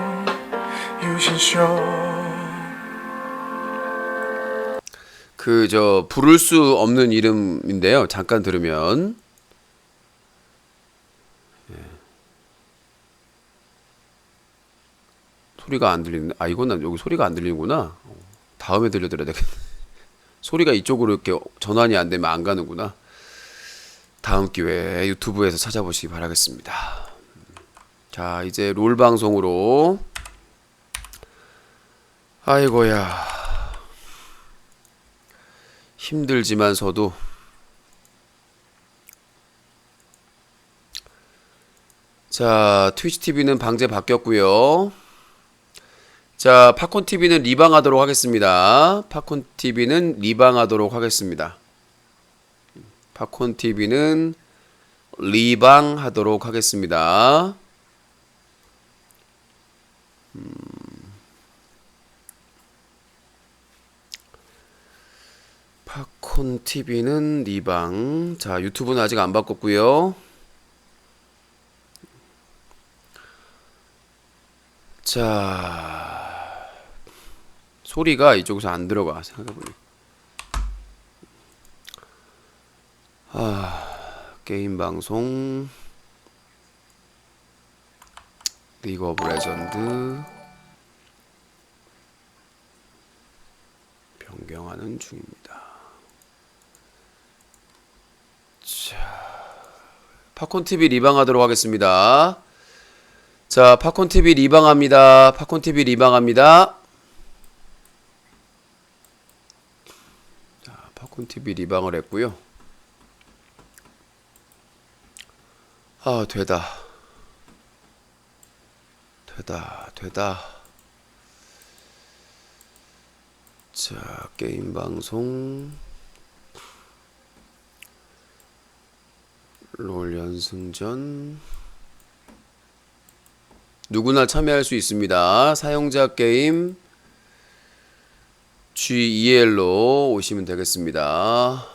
유신쇼. 부를 수 없는 이름인데요. 잠깐 들으면 소리가 안 들리는. 이건 여기 소리가 안 들리는구나. 다음에 들려드려야 되겠네. 소리가 이쪽으로 이렇게 전환이 안 되면 안 가는구나. 다음 기회에 유튜브에서 찾아보시기 바라겠습니다. 자, 이제 롤 방송으로. 아이고야. 힘들지만서도 자, 트위치 TV는 방제 바뀌었고요. 자, 팝콘 TV는 리방하도록 하겠습니다. 팝콘 TV는 리방하도록 하겠습니다. 팝콘 TV는 리방 하도록 하겠습니다. 팝콘 TV는 리방. 자, 유튜브는 아직 안 바꿨고요. 자, 소리가 이쪽에서 안 들어가 생각해보니. 게임 방송 리그 오브 레전드 변경하는 중입니다. 자, 팝콘 TV 리방하도록 하겠습니다. 자, 팝콘 TV 리방합니다. 팝콘 TV 리방합니다. 자, 팝콘 TV 리방을 했고요. 되다. 자, 게임 방송 롤 연승전 누구나 참여할 수 있습니다. 사용자 게임 GEL로 오시면 되겠습니다.